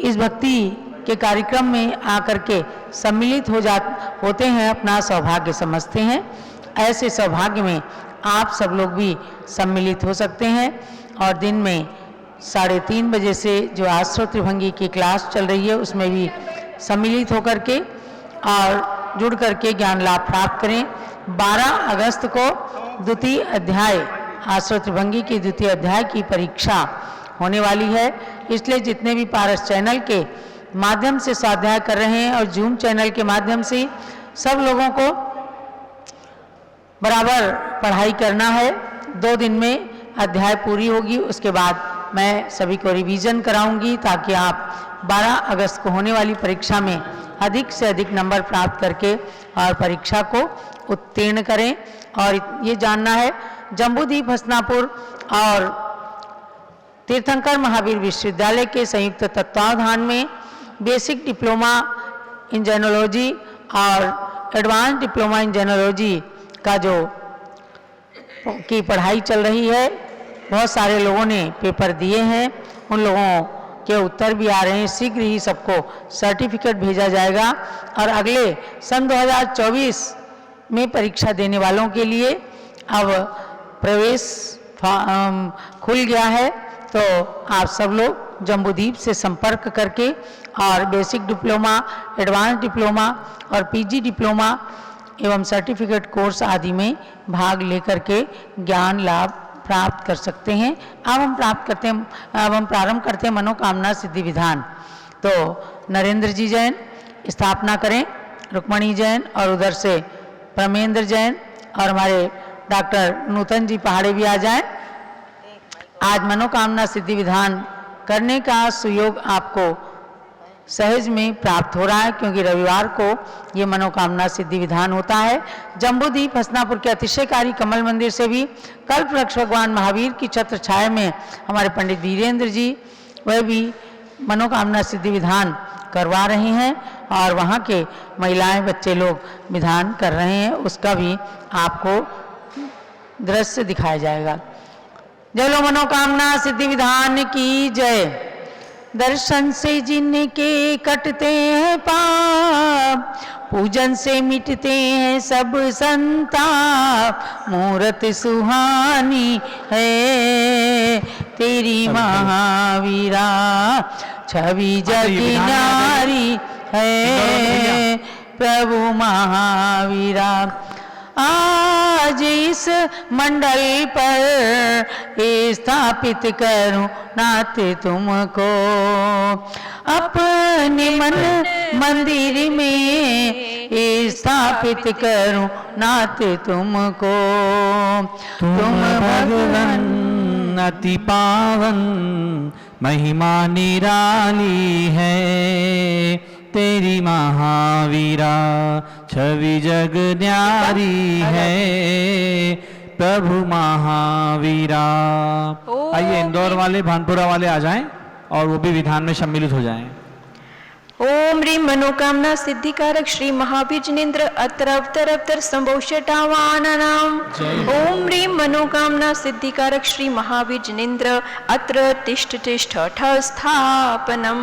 इस भक्ति के कार्यक्रम में आकर के सम्मिलित होते हैं अपना सौभाग्य समझते हैं। ऐसे सौभाग्य में आप सब लोग भी सम्मिलित हो सकते हैं। और दिन में 3:30 बजे से जो आश्रय त्रिभंगी की क्लास चल रही है उसमें भी सम्मिलित होकर के और जुड़ करके ज्ञान लाभ प्राप्त करें। 12 अगस्त को द्वितीय अध्याय आश्रय त्रिभंगी की द्वितीय अध्याय की परीक्षा होने वाली है। इसलिए जितने भी पारस चैनल के माध्यम से स्वाध्याय कर रहे हैं और जूम चैनल के माध्यम से सब लोगों को बराबर पढ़ाई करना है। 2 दिन में अध्याय पूरी होगी, उसके बाद मैं सभी को रिवीजन कराऊंगी ताकि आप 12 अगस्त को होने वाली परीक्षा में अधिक से अधिक नंबर प्राप्त करके और परीक्षा को उत्तीर्ण करें। और ये जानना है जम्बूद्वीप हसनापुर और तीर्थंकर महावीर विश्वविद्यालय के संयुक्त तत्वावधान में बेसिक डिप्लोमा इन जेनोलॉजी और एडवांस डिप्लोमा इन जेनोलॉजी का जो की पढ़ाई चल रही है। बहुत सारे लोगों ने पेपर दिए हैं, उन लोगों के उत्तर भी आ रहे हैं। शीघ्र ही सबको सर्टिफिकेट भेजा जाएगा और अगले सन 2024 में परीक्षा देने वालों के लिए अब प्रवेश खुल गया है। तो आप सब लोग जम्बूद्वीप से संपर्क करके और बेसिक डिप्लोमा, एडवांस डिप्लोमा और पीजी डिप्लोमा एवं सर्टिफिकेट कोर्स आदि में भाग लेकर के ज्ञान लाभ प्राप्त कर सकते हैं। अब हम प्रारंभ करते हैं मनोकामना सिद्धि विधान। तो नरेंद्र जी जैन स्थापना करें, रुक्मणी जैन और उधर से प्रमेंद्र जैन और हमारे डॉक्टर नूतन जी पहाड़े भी आ जाएं। आज मनोकामना सिद्धि विधान करने का सुयोग आपको सहज में प्राप्त हो रहा है, क्योंकि रविवार को ये मनोकामना सिद्धि विधान होता है। जम्बूद्वीप हसनापुर के अतिशयकारी कमल मंदिर से भी कल्प वृक्ष भगवान महावीर की छत्र छाया में हमारे पंडित वीरेंद्र जी वह भी मनोकामना सिद्धि विधान करवा रहे हैं और वहाँ के महिलाएं बच्चे लोग विधान कर रहे हैं, उसका भी आपको दृश्य दिखाया जाएगा। जय लो मनोकामना सिद्धि विधान की जय। दर्शन से जिनके कटते हैं पाप, पूजन से मिटते हैं सब संताप, मूरत सुहानी है तेरी महावीरा, छवि जग नारी है प्रभु महावीरा। आज इस मंडल पर स्थापित करूं नाथ तुमको, अपने मन मंदिर में स्थापित करूं नाथ तुमको। तुम भगवान अति पावन महिमा निराली है तेरी महावीरा, छवि जग न्यारी है प्रभु महावीरा। आइए इंदौर वाले, भानपुरा वाले आ जाएं और वो भी विधान में सम्मिलित हो जाएं। ओम ह्रीं मनोकामना सिद्धिकारक श्री महावीर जिनेन्द्र अत्र अवतर अवतर संभोषटावाननाम। ओम ह्रीं मनोकामना सिद्धिकारक श्री महावीर जिनेन्द्र अत्र तिष्ठ तिष्ठ ठ स्थापनम।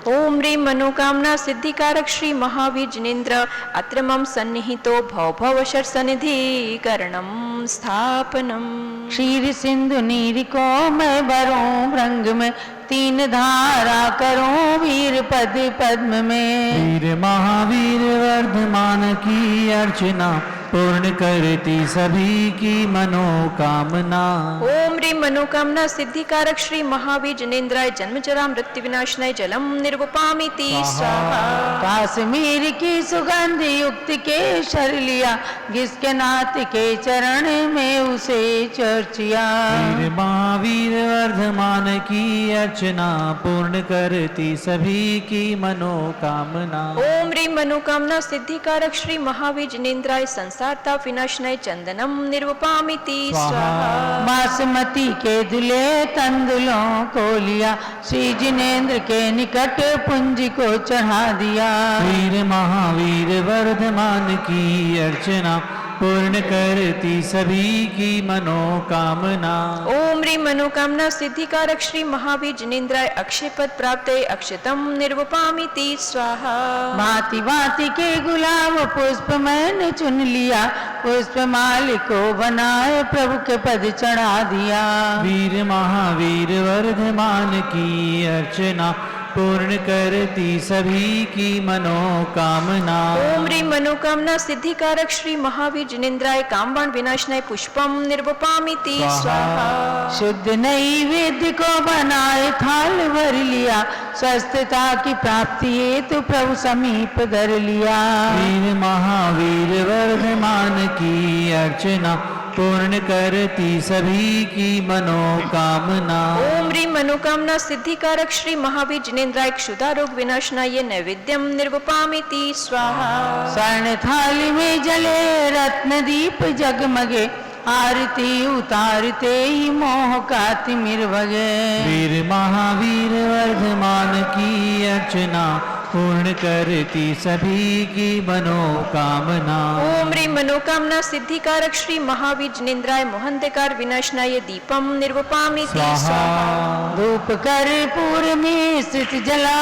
ओम ह्रीं मनोकामना सिद्धिकारक श्री महावीर जिनेन्द्र अत्र मम सन्निहितो भव भव शर सन्निधिकरणम। स्थापनम् क्षीर सिंधु नीर को मैं भरूं भृंग में, तीन धारा करूं वीर पद पद्म में। वीर महावीर वर्धमान की अर्चना, पूर्ण करती सभी की मनोकामना। ओम ह्रीं मनोकामना सिद्धिकारक श्री महावीर जिनेन्द्राय जन्म जरा मृत्यु विनाशनाय जलम निर्वपामिति स्वाहा। काश्मीर की सुगंध युक्त केसर लिया, जिसके नाथ के चरण में उसे चर्चिया। वीर महावीर वर्धमान की अर्चना, पूर्ण करती सभी की मनोकामना। ओम ह्रीं मनोकामना सिद्धिकारक श्री महावीर जिनेन्द्राय संसारता विनाशनाय चंदनम निर्वपामिति स्वाहा। बासमती के दुले तंदुलों को लिया, श्री जिनेन्द्र के निकट पुंज को चढ़ा दिया। वीर महावीर वर्धमान की अर्चना, पूर्ण करती सभी की मनोकामना। ओम ह्रीं मनोकामना सिद्धिकारक श्री महावीर जिनेन्द्राय अक्षय पद प्राप्त अक्षतम निर्वपामिति स्वाहा। भांति भांति के गुलाब पुष्प मैंने चुन लिया, पुष्प माल को बनाए प्रभु के पद चढ़ा दिया। वीर महावीर वर्धमान की अर्चना, पूर्ण करती सभी की मनोकामना। ओम ह्रीं मनोकामना सिद्धिकारक श्री महावीर जिनेन्द्राय कामबाण विनाशनाय पुष्पम निर्वपामिति स्वाहा। शुद्ध नैवेद्य को बनाए थाल भर लिया, स्वस्थता की प्राप्ति हेतु प्रभु समीप धर लिया। वीर महावीर वर्धमान की अर्चना, पूर्ण करती सभी की मनोकामना। ओम ह्रीं मनोकामना सिद्धिकारक श्री महावीर जिनेन्द्राय क्षुधारोग विनाशनाय नैवेद्यम निर्वपामिति स्वाहा। स्वर्ण थाली में जले रत्न दीप जगमगे, आरती उतारते ही मोह का तिमिर भगे। वीर महावीर वर्धमान की अर्चना, पूर्ण करती सभी की मनोकामना। ओम ह्रीं मनोकामना सिद्धिकारक श्री महावीर जिनेन्द्राय मोहंधकार विनाशनाय दीपम निर्वपामिति स्वाहा। धूप कर्पूर में स्थित जला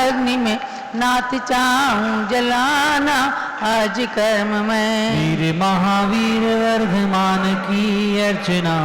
अग्नि में, नाथ चाहूं जलाना आज कर्म में। वीर महावीर वर्धमान की अर्चना,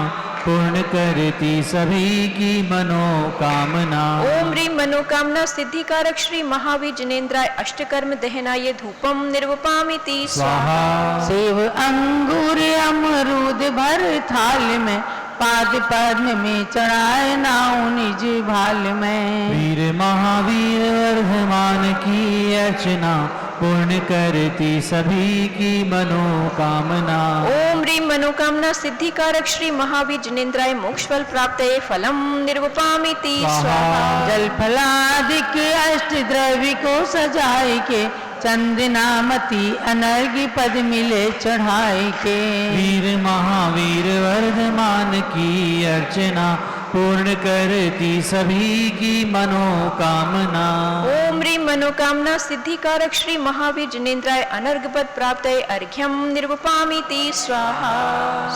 पूर्ण करती सभी की मनोकामना। ओम ह्रीं मनोकामना सिद्धिकारक श्री महावीर जिनेन्द्राय अष्टकर्म दहनाय धूपम निर्वपामिति स्वाहा। सेव अंगूर अमरूद भर थाल में, पाद पद्म में चढ़ाए नाउ निज भाल में। वीर महावीर वर्धमान की अर्चना, पूर्ण करती सभी की मनोकामना। ओम ह्रीं मनोकामना सिद्धिकारक श्री महावीर जिनेन्द्राय मोक्ष फल प्राप्त फलम निर्वपामिति स्वाहा। जल फलादिक अष्ट द्रव्य को सजाए के, चंदनामती अनर्घ्य पद मिले चढ़ाए के। वीर महावीर वर्धमान की अर्चना, पूर्ण करती सभी की मनोकामना। ओम ह्रीं मनोकामना सिद्धिकारक श्री महावीर जिनेन्द्राय अनर्घ्य पद प्राप्त अर्घ्यम निर्वपामिति स्वाहा।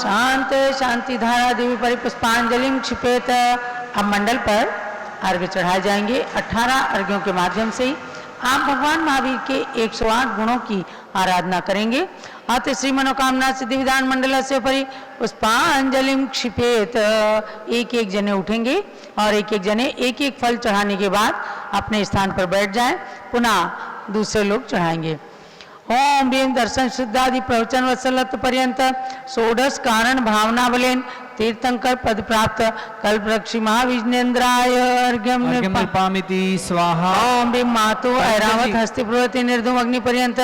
शांत शांति धारा देवी परिपुष्पांजलि क्षिपेत। अब मंडल पर अर्घ्य चढ़ाए जाएंगे 18 अर्घ्यों के माध्यम से। आप भगवान महावीर के 108 गुणों की आराधना करेंगे। अत श्री मनोकामना सिद्धि विधान मंडल से परि पुष्पांजलि क्षिपेत। एक एक जने उठेंगे और एक एक जने एक एक फल चढ़ाने के बाद अपने स्थान पर बैठ जाएं। पुनः दूसरे लोग चढ़ाएंगे। ओम ह्रीं दर्शन शुद्धादि प्रवचन वत्सलत पर्यंत षोडश कारण भावना बलेन तीर्थंकर पद प्राप्त कल्पवृक्ष महाविजनेन्द्राय अर्घ्यम निर्पामिति स्वाहा। ओम ह्रीं मातु ऐरावत हस्ति प्रवृत्ति निर्धूम अग्नि पर्यंत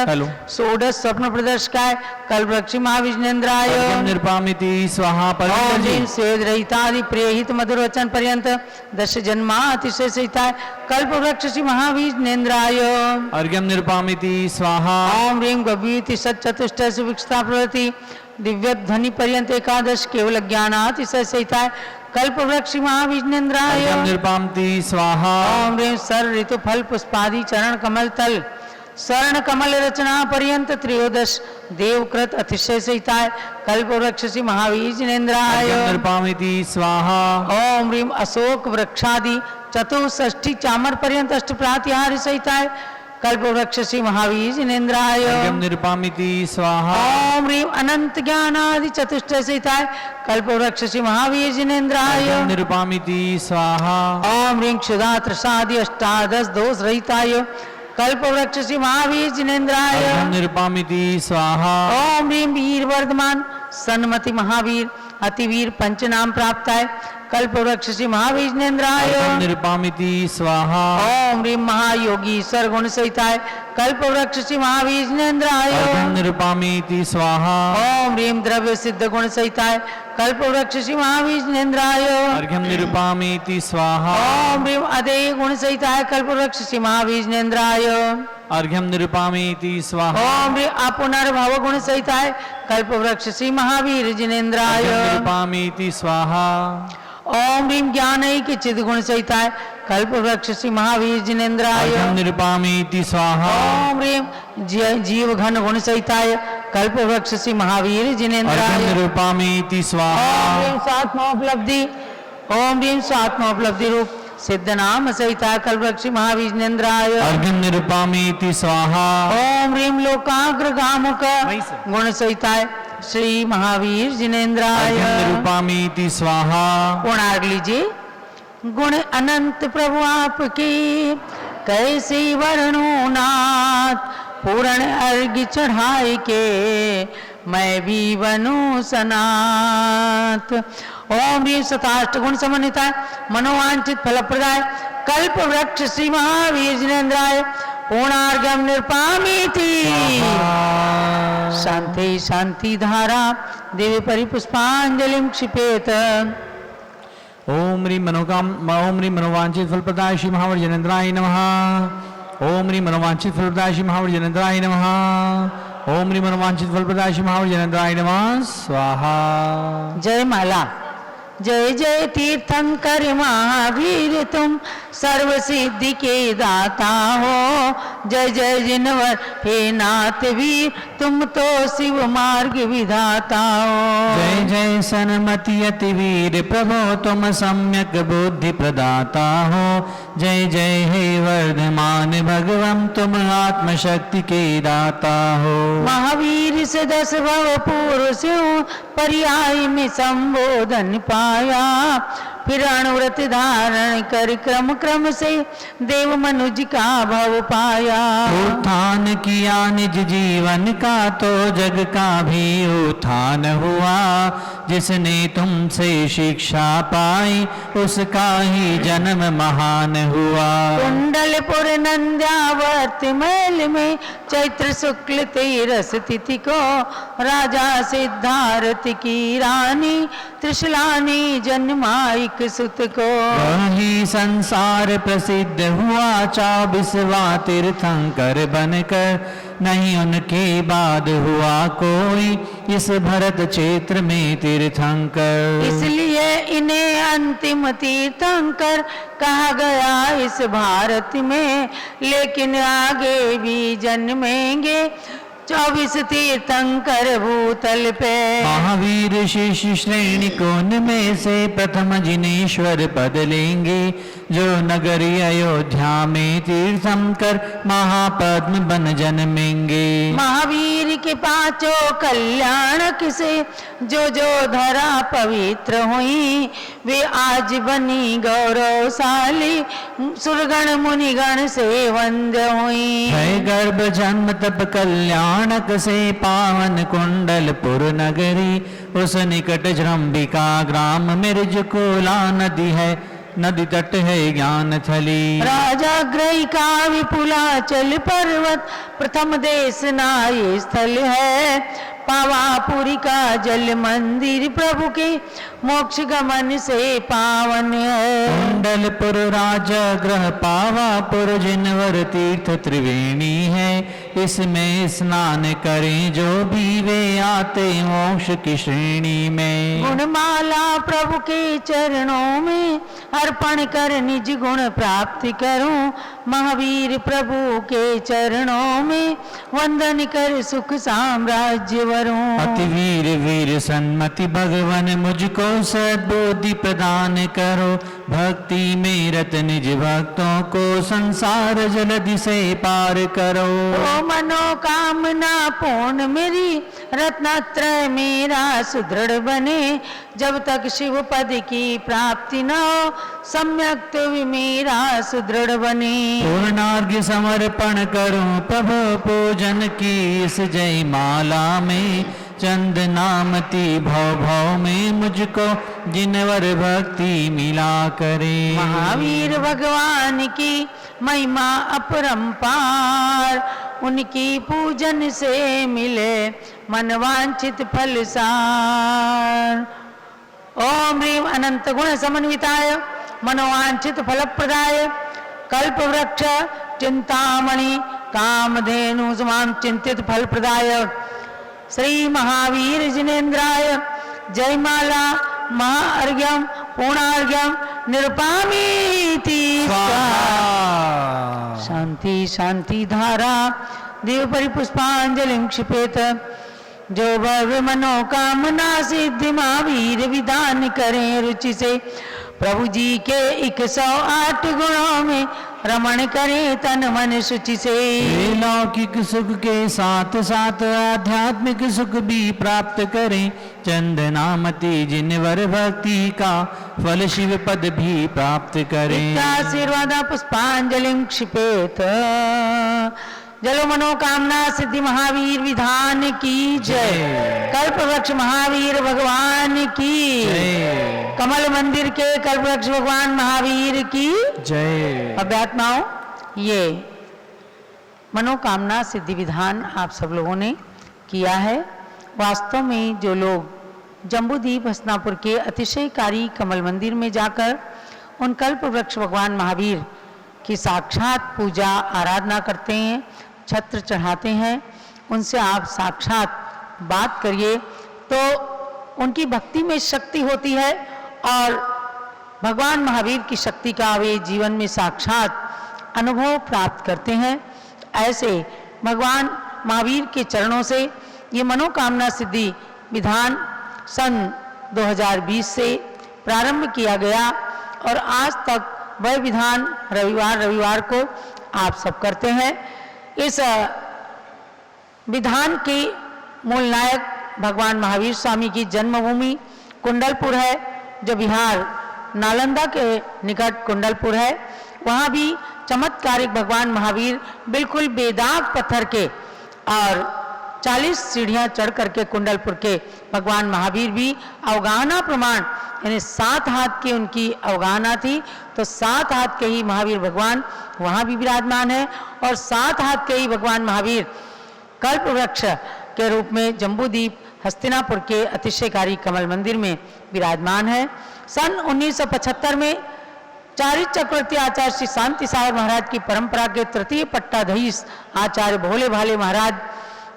षोडश स्वप्न प्रदर्शकाय कल्पवृक्ष महाविजनेन्द्राय निर्पामिति स्वाहा। ओम ह्रीं स्वेद रहितादि प्रेहित मधुर वचन पर्यंत दश जन्मा अतिशय सहिताय कल्पवृक्ष महाविजनेन्द्राय अर्घ्यम निर्पामिति स्वाहा। ओम ह्रीं गभीति सच्चतुष्ट सुविक्षता प्रवृत्ति दिव्य ध्वनि पर्यंत एकादश केवल ज्ञानातिशय सहिताय कल्पवृक्ष महाविजनेन्द्राय निर्पामिति स्वाहा। ओम ह्रीं सर ऋतु फल पुष्पादि चरण कमल तल स्वर्ण कमल रचना पर्यंत त्रयोदश देवकृत अतिशय सहिताय कल्पवृक्ष महाविजनेन्द्राय निर्पामिति स्वाहा। ओम ह्रीं अशोक वृक्षादि चतुष्ठी चामर पर्यंत अष्ट प्रातिहार्य सहिताय कल्पवृक्ष श्री महावीर जिनेन्द्राय अर्घ्यं निरुपामिति स्वाहा ओम ह्रीं अनंत ज्ञानादि चतुष्ट सहिताय कल्पवृक्ष श्री महावीर जिनेन्द्राय अर्घ्यं निरुपामिति स्वाहा ओम ह्रीं क्षुधा त्रसादि अष्टादश दोष रहिताय कल्पवृक्ष श्री महावीर जिनेन्द्राय अर्घ्यं निरुपामिति स्वाहा ओम ह्रीं वीर वर्धमान सन्मति महावीर अतिवीर पंचनाम प्राप्ताय कल्पवृक्ष श्री महावीर जिनेन्द्राय अर्घ्यं निरुपामिति स्वाहा ओम ह्रीं महायोगी सर्वगुण सहिताय कल्पवृक्ष श्री महावीर जिनेन्द्राय अर्घ्यं निरुपामिति स्वाहा ओम ह्रीं द्रव्य सिद्ध गुण सहिताय कल्पवृक्ष श्री महावीर जिनेन्द्राय अर्घ्यं निरुपामिति स्वाहा ओम ह्रीं अदेय गुण सहिताय कल्पवृक्ष श्री महावीर जिनेन्द्राय अर्घ्यं निरुपामिति स्वाहा ओम ह्रीं अपुनर्भव गुण सहिताय कल्पवृक्ष श्री महावीर जिनेन्द्राय अर्घ्यं निरुपामिति स्वाहा ओम ह्रीं ज्ञानैक चिद गुण सहिताय कल्पवृक्ष श्री महावीर जिनेन्द्राय अर्घ्यं निरुपामिति स्वाहा ओम ह्रीं जीव घन गुण सहिताय कल्पवृक्ष श्री महावीर जिनेन्द्राय अर्घ्यं निरुपामिति स्वाहा ओम ह्रीं स्वात्मोपलब्धि ओम ह्रीं स्वात्मोपलब्धि रूप सिद्ध नाम सहिताय कल्पवृक्ष महावीर जिनेन्द्राय अर्घ्यं निरुपामिति स्वाहा ओम ह्रीं लोकाग्रगामुक गुण सहिताय श्री महावीर जिनेन्द्राय अर्घ्यं निरुपामिति स्वाहा पुणार्घ लीजिए। गुण अनंत प्रभु आपके कैसे वर्णो नाथ पूर्ण अर्घ्य चढ़ाए के मैं भी बनूं सनाथ। ओम ह्रीं शताष्ट गुण समन्विताय मनोवांछित फलप्रदाय कल्प वृक्ष श्री महावीर जिनेन्द्राय पूर्णार्घ्यं निरुपामिति शांति शांति धारा देवी परिपुष्पांजलिं क्षिपेत। ओम ह्रीं मनोवांछित फलप्रदाय श्री महावीर जिनेन्द्राय नमः। ओम ह्रीं मनोवांछित फलप्रदाय श्री महावीर जिनेन्द्राय नमः। ओम ह्रीं मनोवांछित फलप्रदाय श्री महावीर जिनेन्द्राय नमः स्वाहा। जय माला। जय जय तीर्थंकर महावीर तुम सर्व सिद्धि के दाता हो। जय जय जिनवर हे नाथ वीर तुम तो शिव मार्ग विधाता हो। जय जय सन्मति अति वीर प्रभो तुम सम्यक बुद्धि प्रदाता हो। जय जय हे वर्धमान भगवं तुम आत्मशक्ति के दाता हो। महावीर से 10 भव पूर्व से पर्याय में संबोधन पाया फिर अणुव्रत धारण कर क्रम क्रम से देव मनुज का भव पाया। उत्थान किया निज जीवन का तो जग का भी उत्थान हुआ। जिसने तुमसे शिक्षा पाई उसका ही जन्म महान हुआ। कुंडलपुर नंद्यावर्त महल में चैत्र शुक्ल 13 तिथि को राजा सिद्धार्थ की रानी त्रिशलानी जन्माई सुत को। वही संसार प्रसिद्ध हुआ 24वां तीर्थंकर बनकर। नहीं उनके बाद हुआ कोई इस भरत क्षेत्र में तीर्थंकर। इसलिए इन्हें अंतिम तीर्थंकर कहा गया इस भारत में। लेकिन आगे भी जन्मेंगे 24 तीर्थंकर भूतल पे। महावीर शिष्य श्रेणी कौन में से प्रथम जिनेश्वर पद लेंगे। जो नगरी अयोध्या में तीर्थंकर महापद्म बन जन्मेंगे। महावीर के 5 कल्याणक से जो जो धरा पवित्र हुई वे आज बनी गौरवशाली सुरगण मुनिगण से वंद्य हुई। है गर्भ जन्म तप कल्याणक से पावन कुंडलपुर नगरी। उस निकट जृंबिका ग्राम मिर्जकोला नदी है। नदी तट है ज्ञान थली। राजा ग्रही का विपुलाचल पर्वत प्रथम देश नाय स्थल है। पावापुरी का जल मंदिर प्रभु के मोक्ष गमन से पावन है। कुंडलपुर राजा ग्रह पावापुर जिनवर तीर्थ त्रिवेणी है। इसमें स्नान करें जो भी वे आते मोक्ष की श्रेणी में। गुणमाला प्रभु के चरणों में अर्पण कर निज गुण प्राप्त करूं। महावीर प्रभु के चरणों में वंदन कर सुख साम्राज्य वरूं। अति वीर वीर सन्मति भगवन मुझको सद्बुद्धि प्रदान करो। भक्ति में रत निज भक्तों को संसार जलधि से पार करो। ओ मनोकामना पूर्ण मेरी रत्नत्रय मेरा सुदृढ़ बने, जब तक शिव पद की प्राप्ति न हो सम्यक तो भी मेरा सुदृढ़ बने। पूर्णार्घ्य समर्पण करूं प्रभु पूजन की इस जय माला में, चंदनामती भव भव में मुझको जिनवर भक्ति मिला करे। महावीर भगवान की महिमा अपरंपार, उनकी पूजन से मिले मनवांछित फल सार। ओम ह्रीम अनंत गुण समन्विताय मनोवांछित फलप्रदाय कल्प वृक्ष चिंतामणि कामधेनु समान चिंतित फलप्रदाय श्री महावीर जिनेन्द्राय जयमाला महाअर्घ्यम पूर्णार्घ्यम निरुपामीति स्वाहा। शांति शांति धारा देव परिपुष्पांजलि क्षिपेत, जो भव्य मनोकामना सिद्धि महावीर विधान करें रुचि से। प्रभु जी के 108 गुणों में रमण करें तन मन शुचि से। लौकिक सुख के साथ साथ आध्यात्मिक सुख भी प्राप्त करें, चंदनामती जिनवर भक्ति का फल शिव पद भी प्राप्त करें। आशीर्वाद पुष्पांजलि क्षिपेत, जलो मनोकामना सिद्धि महावीर विधान की जय। कल्प वृक्ष महावीर भगवान की जय। कमल मंदिर के कल्प वृक्ष भगवान महावीर की जय। अभ्यात्माओं, ये मनोकामना सिद्धि विधान आप सब लोगों ने किया है। वास्तव में जो लोग जम्बूद्वीप हस्तिनापुर के अतिशयकारी कमल मंदिर में जाकर उन कल्प वृक्ष भगवान महावीर की साक्षात पूजा आराधना करते हैं, छत्र चढ़ाते हैं, उनसे आप साक्षात बात करिए तो उनकी भक्ति में शक्ति होती है और भगवान महावीर की शक्ति का वे जीवन में साक्षात अनुभव प्राप्त करते हैं। ऐसे भगवान महावीर के चरणों से ये मनोकामना सिद्धि विधान सन 2020 से प्रारंभ किया गया और आज तक वह विधान रविवार को आप सब करते हैं। इस विधान के मूल नायक भगवान महावीर स्वामी की जन्मभूमि कुंडलपुर है, जो बिहार नालंदा के निकट कुंडलपुर है। वहाँ भी चमत्कारिक भगवान महावीर बिल्कुल बेदाग पत्थर के और 40 सीढ़ियाँ चढ़ करके कुंडलपुर के भगवान महावीर भी अवगाहना प्रमाण, यानी 7 हाथ की उनकी अवगाहना थी, तो 7 हाथ के ही महावीर भगवान वहाँ भी विराजमान है और 7 हाथ के ही भगवान महावीर कल्प वृक्ष के रूप में जम्बूद्वीप हस्तिनापुर के अतिशयकारी कमल मंदिर में विराजमान है। सन 1975 में चारित चक्रवर्ती आचार्य श्री शांति सागर महाराज की परंपरा के तृतीय पट्टाधीश आचार्य भोले भाले महाराज,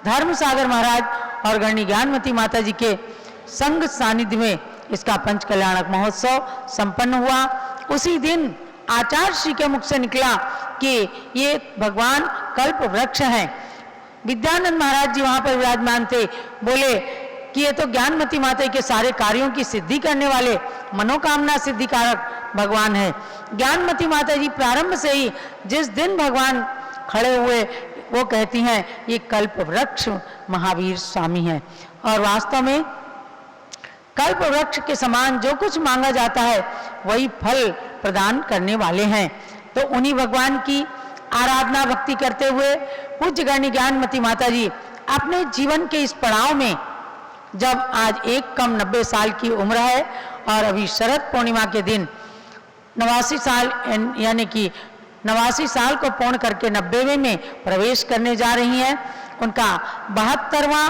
धर्म सागर महाराज और गणनी ज्ञानमती माता जी के संग सानिध्य में इसका पंच कल्याणक महोत्सव संपन्न हुआ। उसी दिन आचार्य श्री के मुख से निकला कि ये भगवान कल्प वृक्ष हैं। विद्यानंद महाराज जी वहाँ पर विराजमान थे, बोले कि ये तो ज्ञानमती माता के सारे कार्यों की सिद्धि करने वाले मनोकामना सिद्धि कारक भगवान है। ज्ञानमती माता जी प्रारंभ से ही जिस दिन भगवान खड़े हुए वो कहती हैं ये कल्प वृक्ष महावीर स्वामी हैं और वास्तव में कल्प वृक्ष के समान जो कुछ मांगा जाता है वही फल प्रदान करने वाले हैं। तो उन्हीं भगवान की आराधना भक्ति करते हुए पूज्य गणनी ज्ञानमती माता जी अपने जीवन के इस पड़ाव में, जब आज एक कम 90 साल की उम्र है और अभी शरद पूर्णिमा के दिन 89 साल यानी कि 89 साल को पूर्ण करके 90वें में प्रवेश करने जा रही हैं। उनका 72वां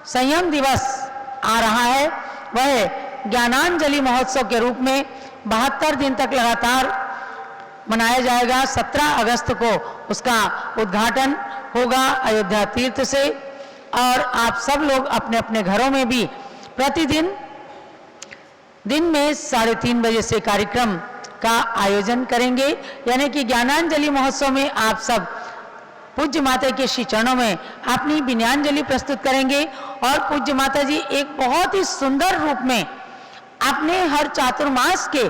संयम दिवस आ रहा है। वह ज्ञानांजलि महोत्सव के रूप में 72 दिन तक लगातार मनाया जाएगा। 17 अगस्त को उसका उद्घाटन होगा अयोध्या तीर्थ से और आप सब लोग अपने अपने घरों में भी प्रतिदिन दिन में 3:30 बजे से कार्यक्रम का आयोजन करेंगे। यानी कि ज्ञानांजलि महोत्सव में आप सब पूज्य माता के श्री चरणों में अपनी विनयांजलि प्रस्तुत करेंगे और पूज्य माता जी एक बहुत ही सुंदर रूप में अपने हर चातुर्मास के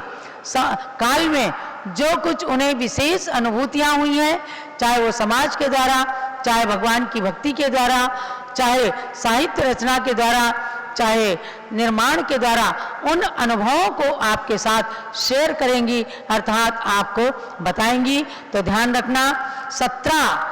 काल में जो कुछ उन्हें विशेष अनुभूतियाँ हुई हैं, चाहे वो समाज के द्वारा, चाहे भगवान की भक्ति के द्वारा, चाहे साहित्य रचना के द्वारा, चाहे निर्माण के द्वारा, उन अनुभवों को आपके साथ शेयर करेंगी, अर्थात आपको बताएंगी। तो ध्यान रखना, 17